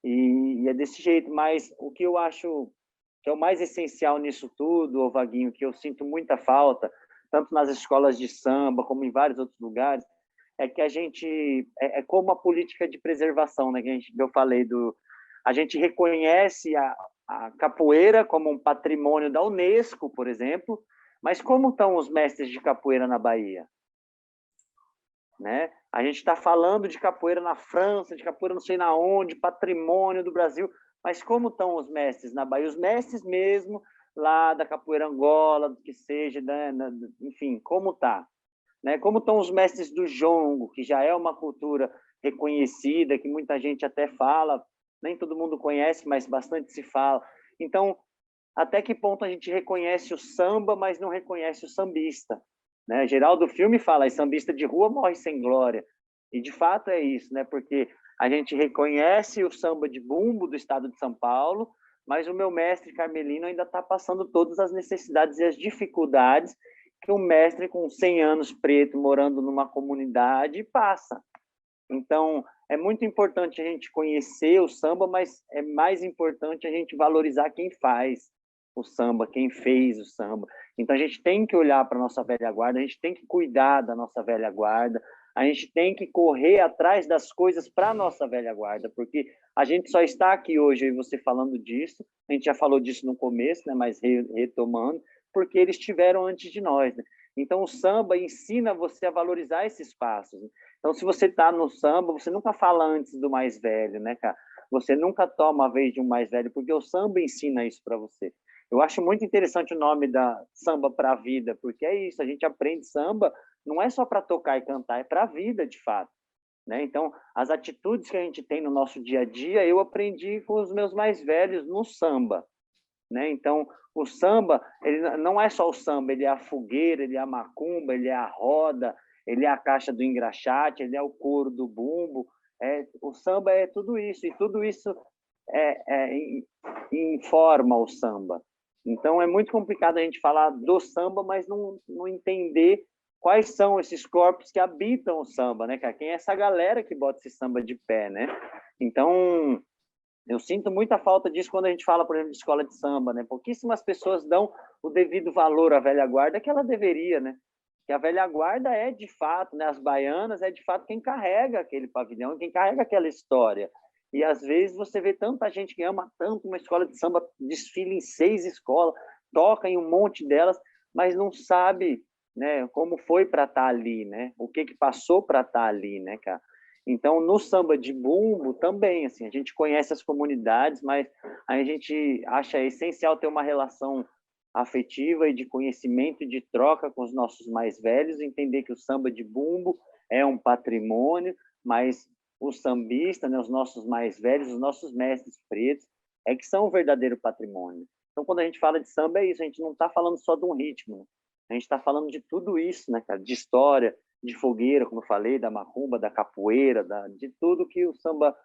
e é desse jeito. Mas o que eu acho que é o mais essencial nisso tudo, ô Vaguinho, que eu sinto muita falta, tanto nas escolas de samba como em vários outros lugares, é que a gente como a política de preservação, né? Que eu falei a gente reconhece a capoeira como um patrimônio da Unesco, por exemplo, mas como estão os mestres de capoeira na Bahia? Né? A gente está falando de capoeira na França, de capoeira não sei na onde, patrimônio do Brasil, mas como estão os mestres na Bahia? Os mestres mesmo lá da capoeira Angola, do que seja, né? Enfim, como está? Né? Como estão os mestres do jongo, que já é uma cultura reconhecida, que muita gente até fala, nem todo mundo conhece, mas bastante se fala. Então, até que ponto a gente reconhece o samba, mas não reconhece o sambista? né? Geraldo Filme fala, sambista de rua morre sem glória. E, de fato, é isso, né? Porque a gente reconhece o samba de bumbo do estado de São Paulo, mas o meu mestre Carmelino ainda está passando todas as necessidades e as dificuldades que um mestre com 100 anos preto, morando numa comunidade, passa. Então, é muito importante a gente conhecer o samba, mas é mais importante a gente valorizar quem faz o samba, quem fez o samba. Então, a gente tem que olhar para a nossa velha guarda, a gente tem que cuidar da nossa velha guarda, a gente tem que correr atrás das coisas para a nossa velha guarda, porque a gente só está aqui hoje, e você falando disso, a gente já falou disso no começo, né, mas retomando, porque eles estiveram antes de nós, né? Então, o samba ensina você a valorizar esses passos. Então, se você está no samba, você nunca fala antes do mais velho, né, cara? Você nunca toma a vez de um mais velho, porque o samba ensina isso para você. Eu acho muito interessante o nome da Samba para a Vida, porque é isso, a gente aprende samba, não é só para tocar e cantar, é para a vida, de fato. Né? Então, as atitudes que a gente tem no nosso dia a dia, eu aprendi com os meus mais velhos no samba. Né? Então, o samba, ele não é só o samba, ele é a fogueira, ele é a macumba, ele é a roda, ele é a caixa do engraxate, ele é o couro do bumbo. O samba é tudo isso, e tudo isso informa o samba. Então, é muito complicado a gente falar do samba, mas não entender quais são esses corpos que habitam o samba, né, cara? Quem é essa galera que bota esse samba de pé, né? Então, eu sinto muita falta disso quando a gente fala, por exemplo, de escola de samba, né? Pouquíssimas pessoas dão o devido valor à velha guarda que ela deveria, né? Que a velha guarda é, de fato, né? As baianas é, de fato, quem carrega aquele pavilhão, quem carrega aquela história. E, às vezes, você vê tanta gente que ama tanto uma escola de samba, desfila em 6 escolas, toca em um monte delas, mas não sabe, né, como foi para estar ali, né? O que passou para estar ali, né, cara? Então, no samba de bumbo também, assim, a gente conhece as comunidades, mas a gente acha essencial ter uma relação afetiva e de conhecimento e de troca com os nossos mais velhos, entender que o samba de bumbo é um patrimônio, mas os sambistas, né, os nossos mais velhos, os nossos mestres pretos, é que são o verdadeiro patrimônio. Então, quando a gente fala de samba, é isso, a gente não está falando só de um ritmo, né? A gente está falando de tudo isso, né, cara? De história, de fogueira, como eu falei, da macumba, da capoeira, de tudo que o samba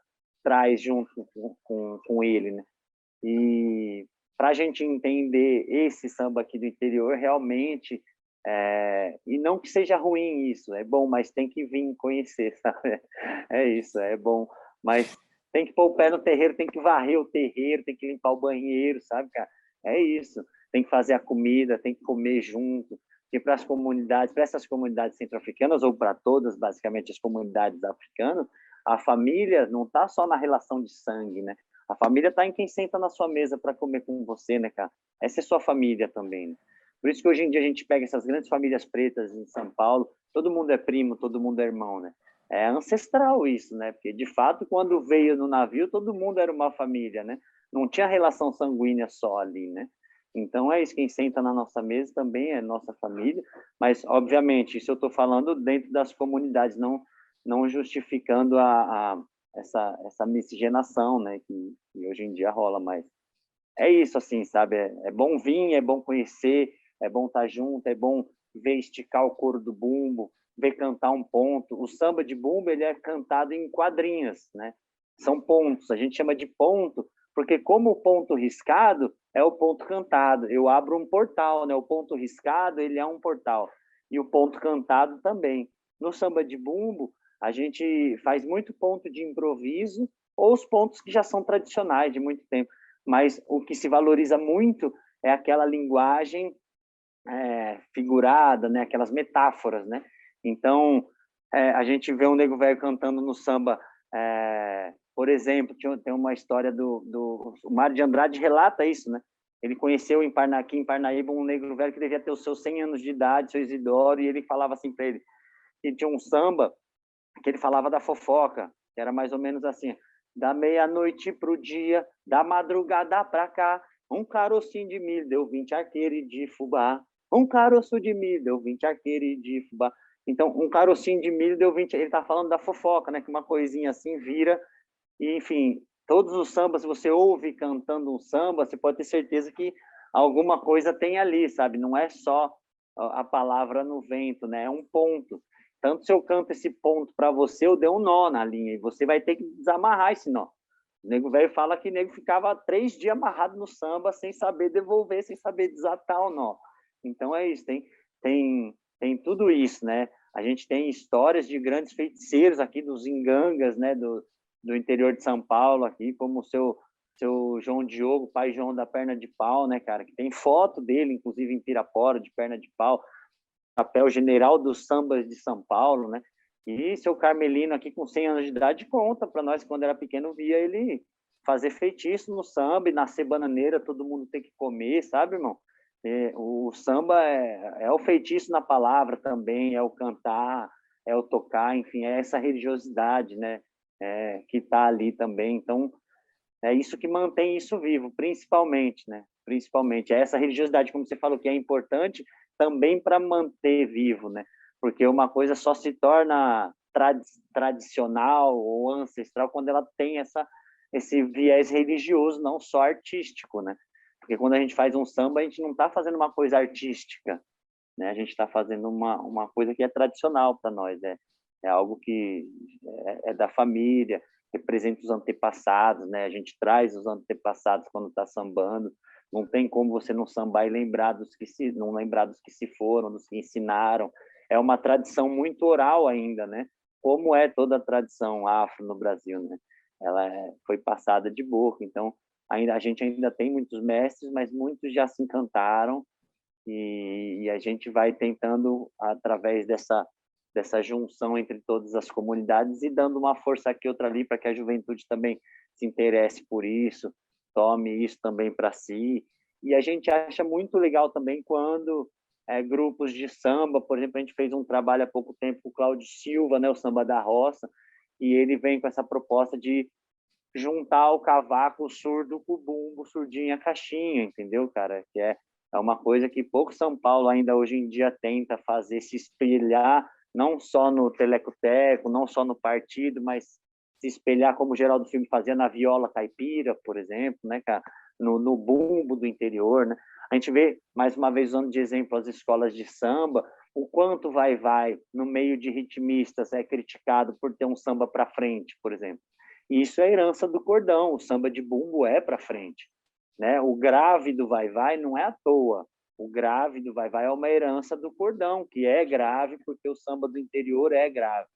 traz junto com ele, né? E para a gente entender esse samba aqui do interior, realmente, e não que seja ruim isso, é bom, mas tem que vir conhecer, sabe? É isso, é bom, mas tem que pôr o pé no terreiro, tem que varrer o terreiro, tem que limpar o banheiro, sabe, cara? É isso, tem que fazer a comida, tem que comer junto, porque para as comunidades, para essas comunidades centro-africanas, ou para todas, basicamente, as comunidades africanas, a família não está só na relação de sangue, né? A família está em quem senta na sua mesa para comer com você, né, cara? Essa é sua família também, né? Por isso que hoje em dia a gente pega essas grandes famílias pretas em São Paulo, todo mundo é primo, todo mundo é irmão, né? É ancestral isso, né? Porque, de fato, quando veio no navio, todo mundo era uma família, né? Não tinha relação sanguínea só ali, né? Então, é isso, quem senta na nossa mesa também é nossa família, mas, obviamente, isso eu estou falando dentro das comunidades, não justificando essa miscigenação, né, que hoje em dia rola, mas é isso, assim, sabe? É bom vir, é bom conhecer, é bom estar junto, é bom ver esticar o couro do bumbo, ver cantar um ponto. O samba de bumbo, ele é cantado em quadrinhas, né? São pontos, a gente chama de ponto, porque como o ponto riscado é o ponto cantado, eu abro um portal, né? O ponto riscado, ele é um portal, e o ponto cantado também. No samba de bumbo, a gente faz muito ponto de improviso, ou os pontos que já são tradicionais de muito tempo, mas o que se valoriza muito é aquela linguagem figurada, né? Aquelas metáforas, né? Então, a gente vê um nego velho cantando no samba, por exemplo, tem uma história o Mário de Andrade relata isso, né? Ele conheceu aqui em Parnaíba um negro velho que devia ter os seus 100 anos de idade, seu Isidoro, e ele falava assim para ele, que tinha um samba que ele falava da fofoca, que era mais ou menos assim: da meia-noite pro dia, da madrugada pra cá, um carocinho de milho deu 20 arqueires de fubá, um caroço de milho deu 20 arqueires de fubá. Então, um carocinho de milho deu 20, ele tá falando da fofoca, né, que uma coisinha assim vira, e, enfim, todos os sambas, se você ouve cantando um samba, você pode ter certeza que alguma coisa tem ali, sabe? Não é só a palavra no vento, né? É um ponto. Tanto se eu canto esse ponto para você, eu dei um nó na linha, e você vai ter que desamarrar esse nó. O nego velho fala que o nego ficava 3 dias amarrado no samba, sem saber devolver, sem saber desatar o nó. Então é isso, tem tudo isso, né? A gente tem histórias de grandes feiticeiros aqui dos Ingangas, né? Do interior de São Paulo aqui, como o seu João Diogo, pai João da perna de pau, né, cara? Que tem foto dele, inclusive em Pirapora, de perna de pau, papel general dos sambas de São Paulo, né? E seu Carmelino aqui com 100 anos de idade conta para nós, quando era pequeno, via ele fazer feitiço no samba e nascer bananeira, todo mundo tem que comer, sabe, irmão? O samba é o feitiço na palavra também, é o cantar, é o tocar, enfim, é essa religiosidade, né? Que está ali também. Então, é isso que mantém isso vivo, principalmente, né? Principalmente. É essa religiosidade, como você falou, que é importante também para manter vivo, né? Porque uma coisa só se torna tradicional ou ancestral quando ela tem esse viés religioso, não só artístico, né? Porque quando a gente faz um samba, a gente não está fazendo uma coisa artística, né? A gente está fazendo uma coisa que é tradicional para nós, é algo que é da família, representa os antepassados, né? A gente traz os antepassados quando está sambando. Não tem como você não sambar e não lembrar dos que se foram, dos que ensinaram. É uma tradição muito oral ainda, né? Como é toda a tradição afro no Brasil, né? Ela foi passada de boca. Então, a gente ainda tem muitos mestres, mas muitos já se encantaram e a gente vai tentando, através dessa junção entre todas as comunidades e dando uma força aqui, outra ali, para que a juventude também se interesse por isso, tome isso também para si. E a gente acha muito legal também quando grupos de samba, por exemplo, a gente fez um trabalho há pouco tempo com o Cláudio Silva, né, o Samba da Roça, e ele vem com essa proposta de juntar o cavaco surdo com o bumbo, o surdinho e a caixinha, entendeu, cara? Que é uma coisa que pouco São Paulo ainda hoje em dia tenta fazer, se espelhar não só no telecoteco, não só no partido, mas se espelhar como o Geraldo Filme fazia na viola caipira, por exemplo, né, cara? No bumbo do interior, né? A gente vê, mais uma vez, usando de exemplo as escolas de samba, o quanto vai no meio de ritmistas é criticado por ter um samba para frente, por exemplo. E isso é herança do cordão, o samba de bumbo é para frente, né? O grave do vai-vai não é à toa. O grave do vai-vai é uma herança do cordão, que é grave porque o samba do interior é grave,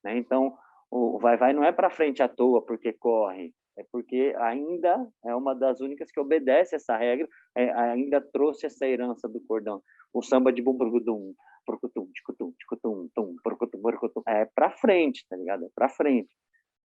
né? Então, o vai-vai não é para frente à toa porque corre, é porque ainda é uma das únicas que obedece essa regra, ainda trouxe essa herança do cordão. O samba de bumburgudum, porcutum, ticutum, ticutum, tum, porcutum, porcutum, é para frente, tá ligado? É para frente.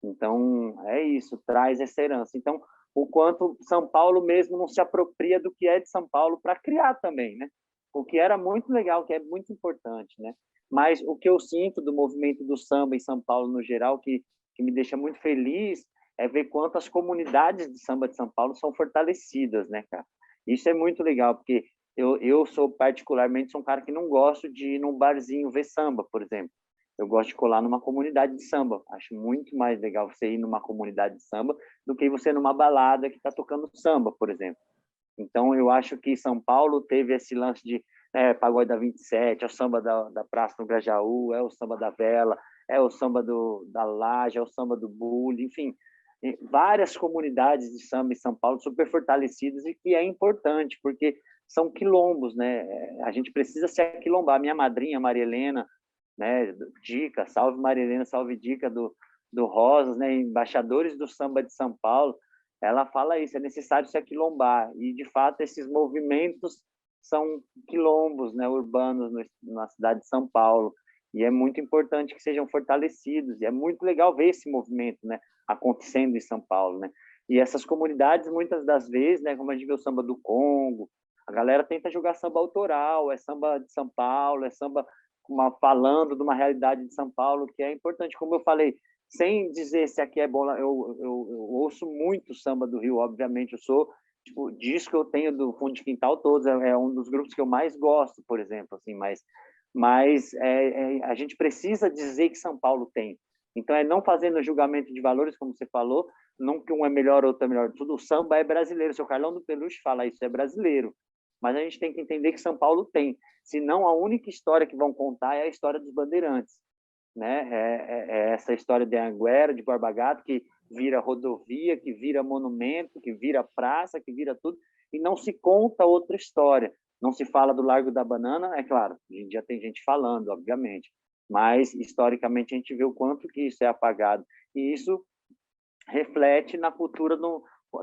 Então, é isso, traz essa herança. Então, o quanto São Paulo mesmo não se apropria do que é de São Paulo para criar também, né? O que era muito legal, que é muito importante, né? Mas o que eu sinto do movimento do samba em São Paulo no geral, que me deixa muito feliz, é ver quanto as comunidades de samba de São Paulo são fortalecidas, né, cara? Isso é muito legal, porque eu sou particularmente um cara que não gosto de ir num barzinho ver samba, por exemplo. Eu gosto de colar numa comunidade de samba. Acho muito mais legal você ir numa comunidade de samba do que você numa balada que está tocando samba, por exemplo. Então, eu acho que São Paulo teve esse lance de pagode da 27, é o samba da Praça no Grajaú, é o samba da Vela, é o samba da Laje, é o samba do Bule, enfim, várias comunidades de samba em São Paulo super fortalecidas e que é importante, porque são quilombos, né? A gente precisa se aquilombar. Minha madrinha, Maria Helena, né? Dica, salve Maria Helena, salve Dica do Rosas, né? Embaixadores do samba de São Paulo. Ela fala isso, é necessário se aquilombar. E, de fato, esses movimentos são quilombos, né, urbanos na cidade de São Paulo. E é muito importante que sejam fortalecidos. E é muito legal ver esse movimento, né, acontecendo em São Paulo, né? E essas comunidades, muitas das vezes, né, como a gente vê o samba do Congo, a galera tenta jogar samba autoral, é samba de São Paulo, é samba falando de uma realidade de São Paulo, que é importante. Como eu falei, sem dizer se aqui é bom, eu ouço muito samba do Rio, obviamente, eu sou, tipo, disco que eu tenho do fundo de quintal todos, é um dos grupos que eu mais gosto, por exemplo, assim, mas a gente precisa dizer que São Paulo tem. Então, não fazendo julgamento de valores, como você falou, não que um é melhor, outro é melhor, tudo o samba é brasileiro, o seu Carlão do Peluche fala isso, é brasileiro, mas a gente tem que entender que São Paulo tem. Senão, a única história que vão contar é a história dos bandeirantes, né? É essa história de Anguera, de Borba Gato, que vira rodovia, que vira monumento, que vira praça, que vira tudo, e não se conta outra história. Não se fala do Largo da Banana, é claro, hoje em dia tem gente falando, obviamente, mas historicamente a gente vê o quanto que isso é apagado. E isso reflete na cultura,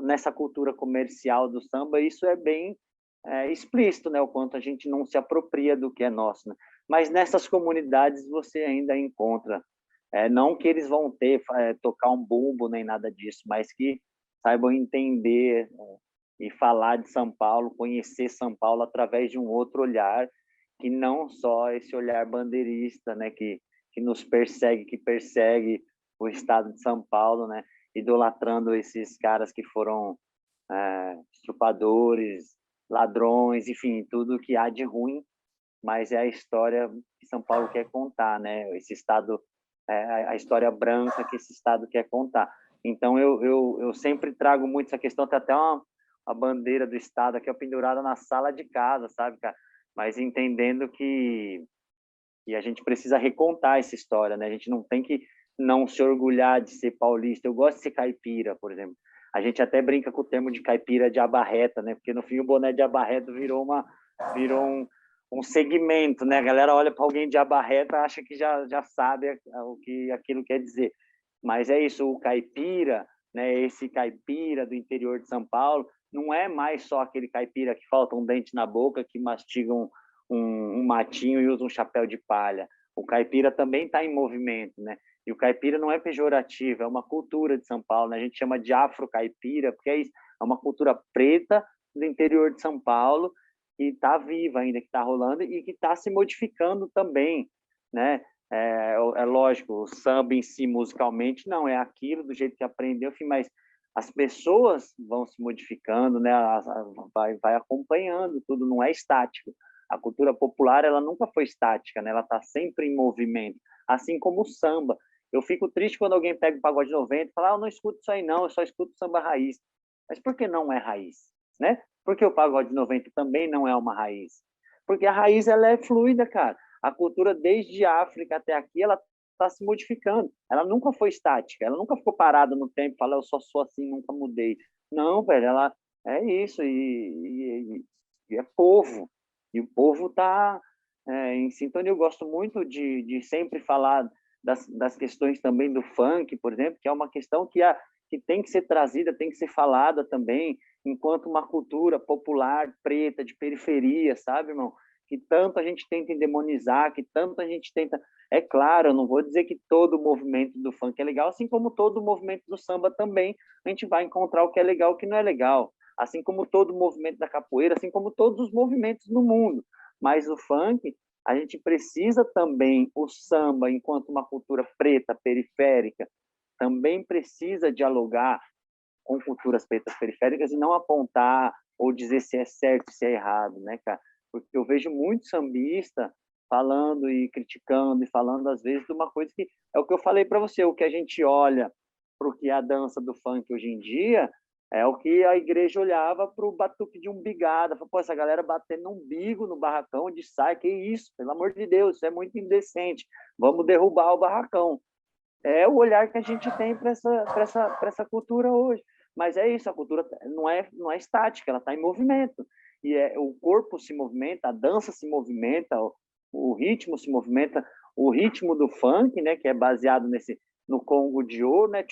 nessa cultura comercial do samba, isso é bem explícito, né? O quanto a gente não se apropria do que é nosso, né? Mas nessas comunidades você ainda encontra, não que eles vão tocar um bumbo nem nada disso, mas que saibam entender e falar de São Paulo, conhecer São Paulo através de um outro olhar, que não só esse olhar bandeirista, né? Que nos persegue, que persegue o estado de São Paulo, né? Idolatrando esses caras que foram estrupadores, ladrões, enfim, tudo que há de ruim, mas é a história que São Paulo quer contar, né? Esse estado, a história branca que esse estado quer contar. Então, eu sempre trago muito essa questão, tem até a bandeira do estado aqui pendurada na sala de casa, sabe, cara? Mas entendendo que a gente precisa recontar essa história, né? A gente não tem que não se orgulhar de ser paulista. Eu gosto de ser caipira, por exemplo. A gente até brinca com o termo de caipira de abarreta, né? Porque no fim o boné de abarreta virou um segmento, né? A galera olha para alguém de abarreta, acha que já sabe o que aquilo quer dizer. Mas é isso, o caipira, né? Esse caipira do interior de São Paulo, não é mais só aquele caipira que falta um dente na boca, que mastiga um matinho e usa um chapéu de palha. O caipira também está em movimento, né? E o caipira não é pejorativo, é uma cultura de São Paulo, né? A gente chama de afro-caipira, porque é isso, é uma cultura preta do interior de São Paulo, que está viva ainda, que está rolando e que está se modificando também, né? É lógico, o samba em si, musicalmente, não é aquilo do jeito que aprendeu, enfim, mas as pessoas vão se modificando, né? Vai acompanhando, tudo não é estático. A cultura popular, ela nunca foi estática, né? Ela está sempre em movimento, assim como o samba. Eu fico triste quando alguém pega o pagode 90 e fala, eu não escuto isso aí não, eu só escuto samba raiz. Mas por que não é raiz, né? Porque o pagode 90 também não é uma raiz. Porque a raiz, ela é fluida, cara. A cultura, desde a África até aqui, ela está se modificando. Ela nunca foi estática, ela nunca ficou parada no tempo e fala, eu só sou assim, nunca mudei. Não, velho, ela é isso, e é povo. E o povo está em sintonia. Eu gosto muito de sempre falar das questões também do funk, por exemplo, que é uma questão que tem que ser trazida, tem que ser falada também, enquanto uma cultura popular, preta, de periferia, sabe, irmão? Que tanto a gente tenta endemonizar, que tanto a gente tenta... É claro, eu não vou dizer que todo o movimento do funk é legal, assim como todo o movimento do samba também, a gente vai encontrar o que é legal e o que não é legal. Assim como todo o movimento da capoeira, assim como todos os movimentos no mundo. Mas o funk, a gente precisa também, o samba, enquanto uma cultura preta, periférica, também precisa dialogar com culturas pretas periféricas e não apontar ou dizer se é certo e se é errado, né, cara? Porque eu vejo muito sambista falando e criticando e falando, às vezes, de uma coisa que é o que eu falei para você, o que a gente olha para o que é a dança do funk hoje em dia é o que a igreja olhava para o batuque de umbigada. Pô, essa galera batendo umbigo no barracão de sai, que isso? Pelo amor de Deus, isso é muito indecente. Vamos derrubar o barracão. É o olhar que a gente tem para essa cultura hoje. Mas é isso, a cultura não é estática, ela está em movimento. E o corpo se movimenta, a dança se movimenta, o ritmo se movimenta, o ritmo do funk, né, que é baseado no Congo de ouro, né,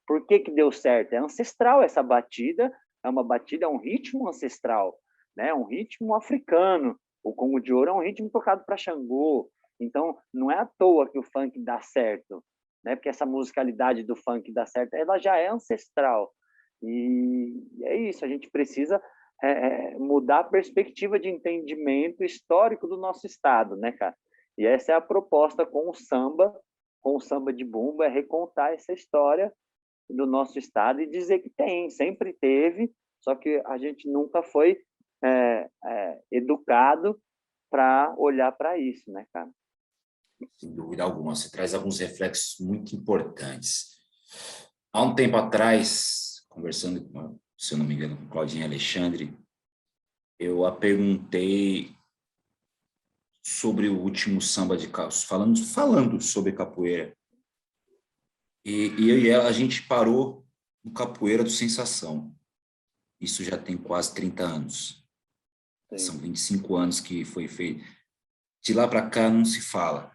por que deu certo? É ancestral essa batida, é um ritmo ancestral, né, é um ritmo africano. O Congo de ouro é um ritmo tocado para Xangô. Então, não é à toa que o funk dá certo, né? Porque essa musicalidade do funk dá certo, ela já é ancestral. E é isso, a gente precisa mudar a perspectiva de entendimento histórico do nosso estado, né, cara? E essa é a proposta com o samba de bumbo, é recontar essa história do nosso estado e dizer que sempre teve, só que a gente nunca foi educado para olhar para isso, né, cara? Sem dúvida alguma, você traz alguns reflexos muito importantes. Há um tempo atrás, conversando com, se eu não me engano, com Claudinha Alexandre, eu a perguntei sobre o último samba de falando sobre capoeira. E eu e ela, a gente parou no Capoeira do Sensação. Isso já tem quase 30 anos. Sim. São 25 anos que foi feito. De lá para cá não se fala.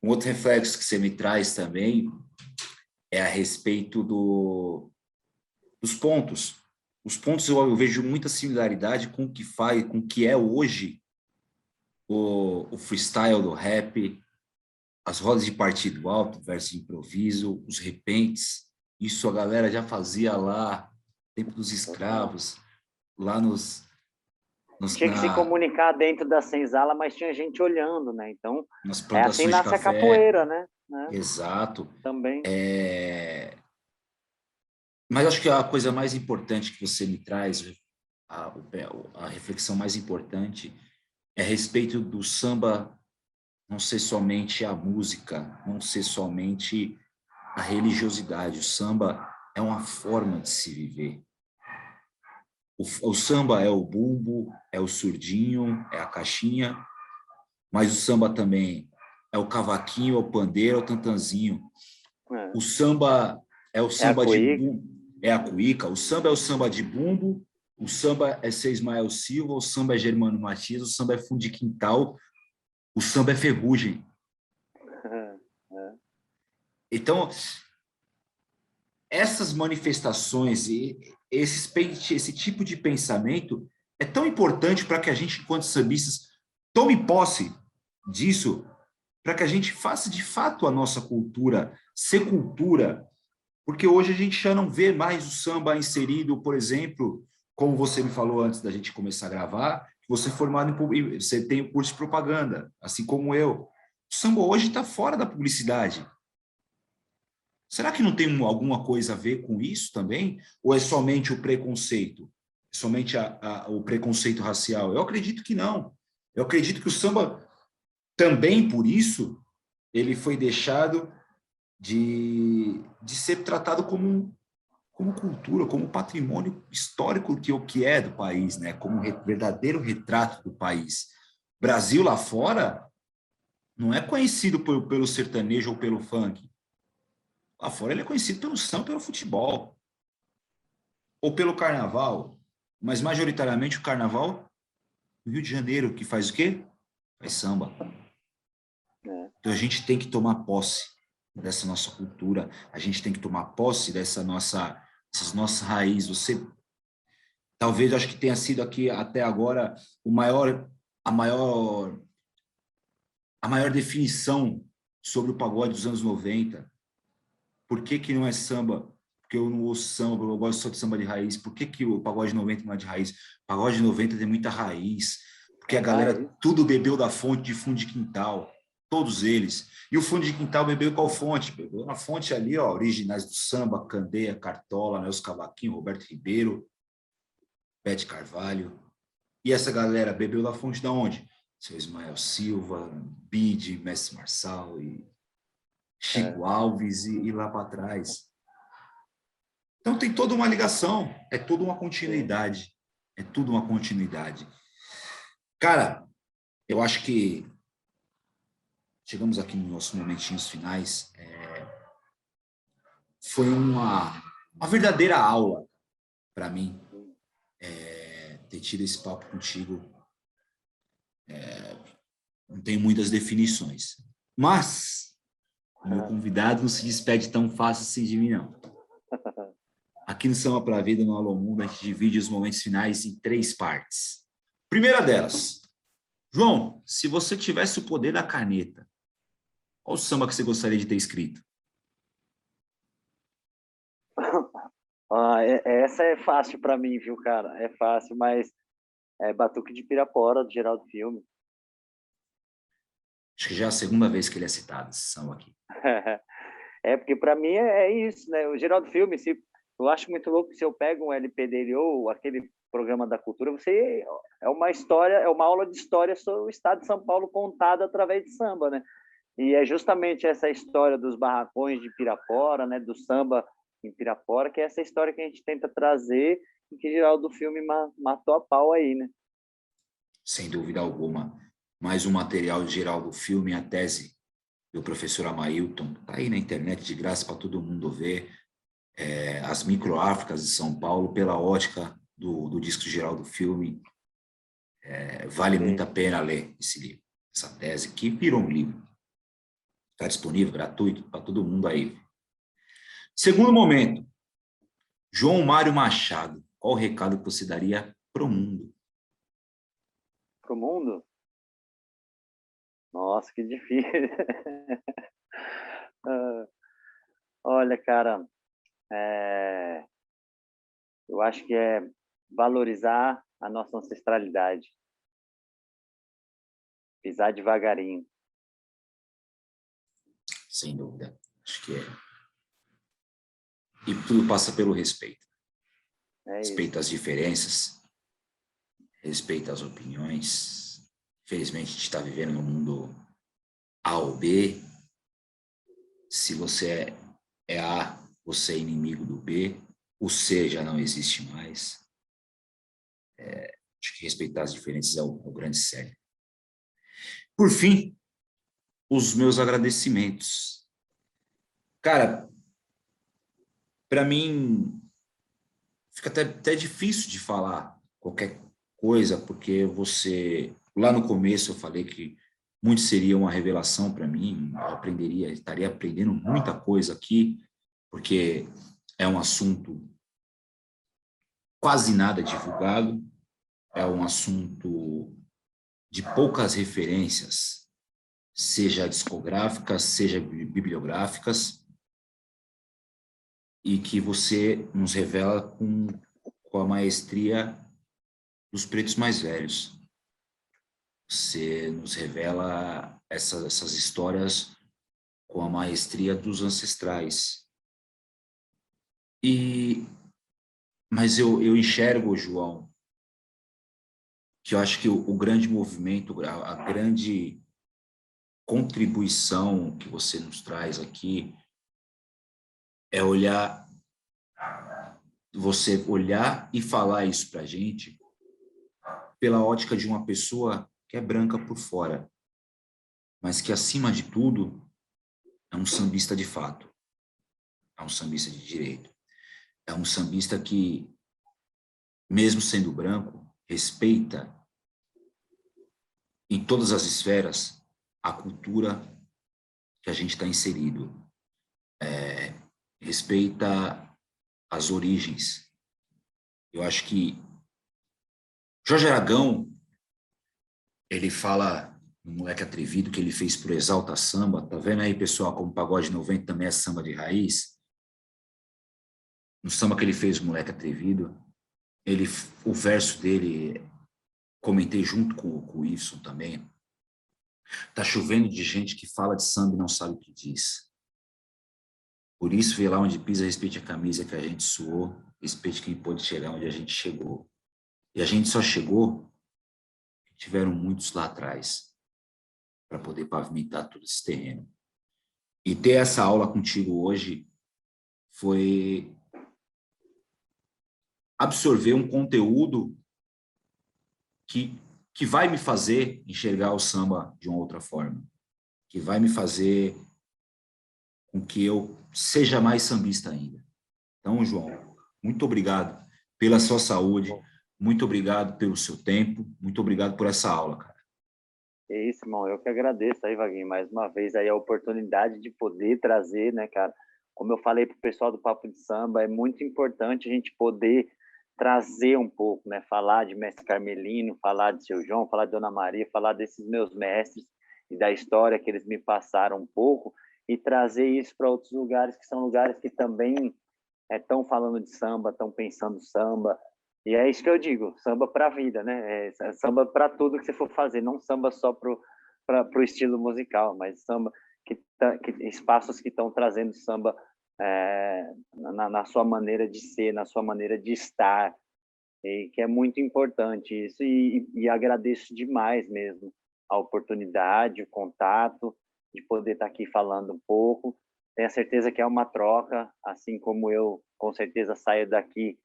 Um outro reflexo que você me traz também é a respeito dos pontos. Os pontos eu vejo muita similaridade com o que faz, com o que é hoje o freestyle do rap, as rodas de partido alto versus improviso, os repentes. Isso a galera já fazia lá, tempo dos escravos, lá Tinha que se comunicar dentro da senzala, mas tinha gente olhando, né? Então, nas é assim plantações de nasce a café. capoeira, né? Exato. Também. Mas acho que a coisa mais importante que você me traz, a reflexão mais importante, é a respeito do samba não ser somente a música, não ser somente a religiosidade. O samba é uma forma de se viver. O samba é o bumbo, é o surdinho, é a caixinha, mas o samba também é o cavaquinho, é o pandeiro, é o tantanzinho. O samba é o samba de bumbo, é a cuíca. O samba é o samba de bumbo, o samba é ser Ismael Silva, o samba é Germano Matias, o samba é fundo de quintal, o samba é ferrugem. Então, essas manifestações e esse tipo de pensamento é tão importante para que a gente, enquanto sambistas, tome posse disso, para que a gente faça de fato a nossa cultura ser cultura, porque hoje a gente já não vê mais o samba inserido, por exemplo, como você me falou antes da gente começar a gravar, você é formado você tem o curso de propaganda, assim como eu. O samba hoje está fora da publicidade. Será que não tem alguma coisa a ver com isso também? Ou é somente o preconceito? Somente o preconceito racial? Eu acredito que não. Eu acredito que o samba, também por isso, ele foi deixado de ser tratado como cultura, como patrimônio histórico que é do país, né? Como um verdadeiro retrato do país. Brasil lá fora não é conhecido pelo sertanejo ou pelo funk. Lá fora ele é conhecido pelo samba, pelo futebol, ou pelo carnaval, mas majoritariamente o carnaval do Rio de Janeiro, que faz o quê? Faz samba. Então a gente tem que tomar posse dessa nossa cultura, a gente tem que tomar posse dessas nossas raízes. Você, talvez, acho que tenha sido aqui até agora a maior definição sobre o pagode dos anos 90. Por que não é samba? Porque eu não ouço samba, eu gosto só de samba de raiz. Por que o pagode 90 não é de raiz? O pagode 90 tem muita raiz, porque a galera tudo bebeu da fonte de fundo de quintal, todos eles. E o fundo de quintal bebeu qual fonte? Bebeu na fonte ali, ó, originais do samba, Candeia, Cartola, Nelson Cavaquinho, Roberto Ribeiro, Bete Carvalho. E essa galera bebeu da fonte da onde? Seu Ismael Silva, Bide, Mestre Marçal e Chico Alves e lá para trás. Então tem toda uma ligação, é toda uma continuidade. É tudo uma continuidade. Cara, eu acho que chegamos aqui nos nossos momentinhos finais. Foi uma verdadeira aula para mim ter tido esse papo contigo. Não tem muitas definições. Mas o meu convidado não se despede tão fácil assim de mim, não. Aqui no Samba pra Vida, no Alô Mundo, a gente divide os momentos finais em 3 partes. Primeira delas, João, se você tivesse o poder da caneta, qual o samba que você gostaria de ter escrito? Essa é fácil para mim, viu, cara? É fácil, mas é Batuque de Pirapora, do Geraldo Filme. Acho que já é a segunda vez que ele é citado, esse samba aqui. Porque para mim é isso, né? O Geraldo Filme, eu acho muito louco que se eu pego um LP dele ou aquele programa da cultura, é uma história, é uma aula de história sobre o estado de São Paulo contada através de samba, né? E é justamente essa história dos barracões de Pirapora, né? Do samba em Pirapora, que é essa história que a gente tenta trazer que geral do filme matou a pau aí, né? Sem dúvida alguma. Mais um material geral do filme, a tese do professor Amailton, está aí na internet de graça para todo mundo ver. As microáfricas de São Paulo, pela ótica do disco geral do filme. Vale muito a Sei. pena ler esse livro, essa tese, que virou um livro. Está disponível, gratuito, para todo mundo aí. Segundo momento, João Mário Machado. Qual o recado que você daria para o mundo? Pro mundo? Nossa, que difícil. Ah, olha, cara, é, eu acho que é valorizar a nossa ancestralidade, pisar devagarinho. Sem dúvida. Acho que é. E tudo passa pelo respeito. É isso. Respeito às diferenças, respeito às opiniões. Infelizmente, a gente está vivendo num mundo A ou B. Se você é A, você é inimigo do B. O C já não existe mais. Acho que respeitar as diferenças é o grande sério. Por fim, os meus agradecimentos. Cara, para mim, fica até difícil de falar qualquer coisa, porque você, lá no começo eu falei que muito seria uma revelação para mim, eu estaria aprendendo muita coisa aqui, porque é um assunto quase nada divulgado, é um assunto de poucas referências, seja discográficas, seja bibliográficas, e que você nos revela com a maestria dos pretos mais velhos. Você nos revela essas histórias com a maestria dos ancestrais. Mas eu enxergo, João, que eu acho que o grande movimento, a grande contribuição que você nos traz aqui é você olhar e falar isso para a gente pela ótica de uma pessoa que é branca por fora, mas que, acima de tudo, é um sambista de fato, é um sambista de direito, é um sambista que, mesmo sendo branco, respeita em todas as esferas a cultura que a gente está inserido, respeita as origens. Eu acho que Jorge Aragão, ele fala no Moleque Atrevido que ele fez por Exalta Samba. Tá vendo aí, pessoal, como o Pagode 90 também é samba de raiz? No samba que ele fez, o Moleque Atrevido, o verso dele, comentei junto com o Ifson também, tá chovendo de gente que fala de samba e não sabe o que diz. Por isso, vê lá onde pisa, respeite a camisa que a gente suou, respeite quem pôde chegar onde a gente chegou. E a gente só chegou, tiveram muitos lá atrás, para poder pavimentar todo esse terreno. E ter essa aula contigo hoje foi absorver um conteúdo que vai me fazer enxergar o samba de uma outra forma, que vai me fazer com que eu seja mais sambista ainda. Então, João, muito obrigado pela sua saúde, muito obrigado pelo seu tempo, muito obrigado por essa aula, cara. É isso, irmão. Eu que agradeço aí, Vaguinho, mais uma vez aí a oportunidade de poder trazer, né, cara? Como eu falei pro pessoal do Papo de Samba, é muito importante a gente poder trazer um pouco, né? Falar de Mestre Carmelino, falar de Seu João, falar de Dona Maria, falar desses meus mestres e da história que eles me passaram um pouco e trazer isso para outros lugares que são lugares que também estão falando de samba, estão pensando samba. E é isso que eu digo, samba para a vida, né? É samba para tudo que você for fazer, não samba só para o estilo musical, mas samba espaços que estão trazendo samba na sua maneira de ser, na sua maneira de estar, e que é muito importante isso. E agradeço demais mesmo a oportunidade, o contato, de poder estar aqui falando um pouco. Tenho a certeza que é uma troca, assim como eu, com certeza, saio daqui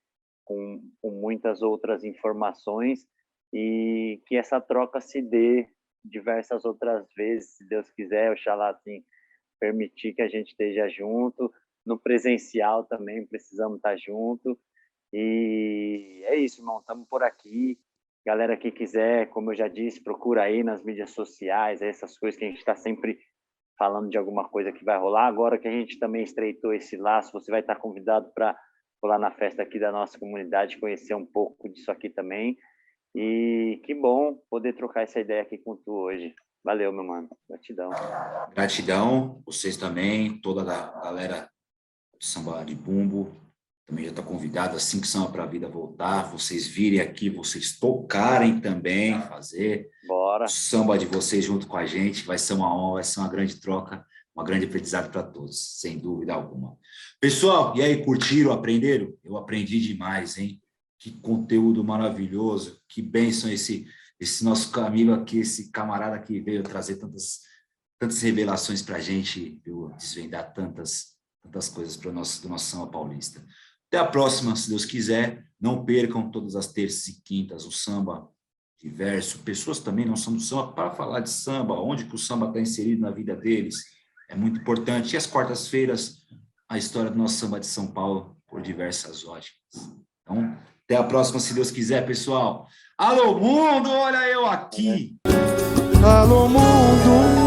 com muitas outras informações, e que essa troca se dê diversas outras vezes, se Deus quiser, oxalá assim, permitir que a gente esteja junto, no presencial também precisamos estar junto, e é isso, irmão, estamos por aqui. Galera que quiser, como eu já disse, procura aí nas mídias sociais, essas coisas que a gente está sempre falando de alguma coisa que vai rolar. Agora que a gente também estreitou esse laço, você vai estar convidado para pular na festa aqui da nossa comunidade, conhecer um pouco disso aqui também. E que bom poder trocar essa ideia aqui com tu hoje. Valeu, meu mano. Gratidão. Gratidão, vocês também, toda a galera do Samba de Bumbo, também já está convidado, assim que Samba para a Vida voltar, vocês virem aqui, vocês tocarem também, fazer Bora. o samba de vocês junto com a gente, vai ser uma honra, vai ser uma grande troca, uma grande aprendizado para todos, sem dúvida alguma. Pessoal, e aí, curtiram, aprenderam? Eu aprendi demais, hein? Que conteúdo maravilhoso, que bênção esse nosso amigo aqui, esse camarada que veio trazer tantas revelações para a gente, viu? Desvendar tantas coisas para do nosso samba paulista. Até a próxima, se Deus quiser. Não percam todas as terças e quintas o samba diverso. Pessoas também não são do samba para falar de samba, onde que o samba está inserido na vida deles. É muito importante. E as quartas-feiras, a história do nosso samba de São Paulo, por diversas óticas. Então, até a próxima, se Deus quiser, pessoal. Alô, mundo, olha eu aqui. Alô, mundo.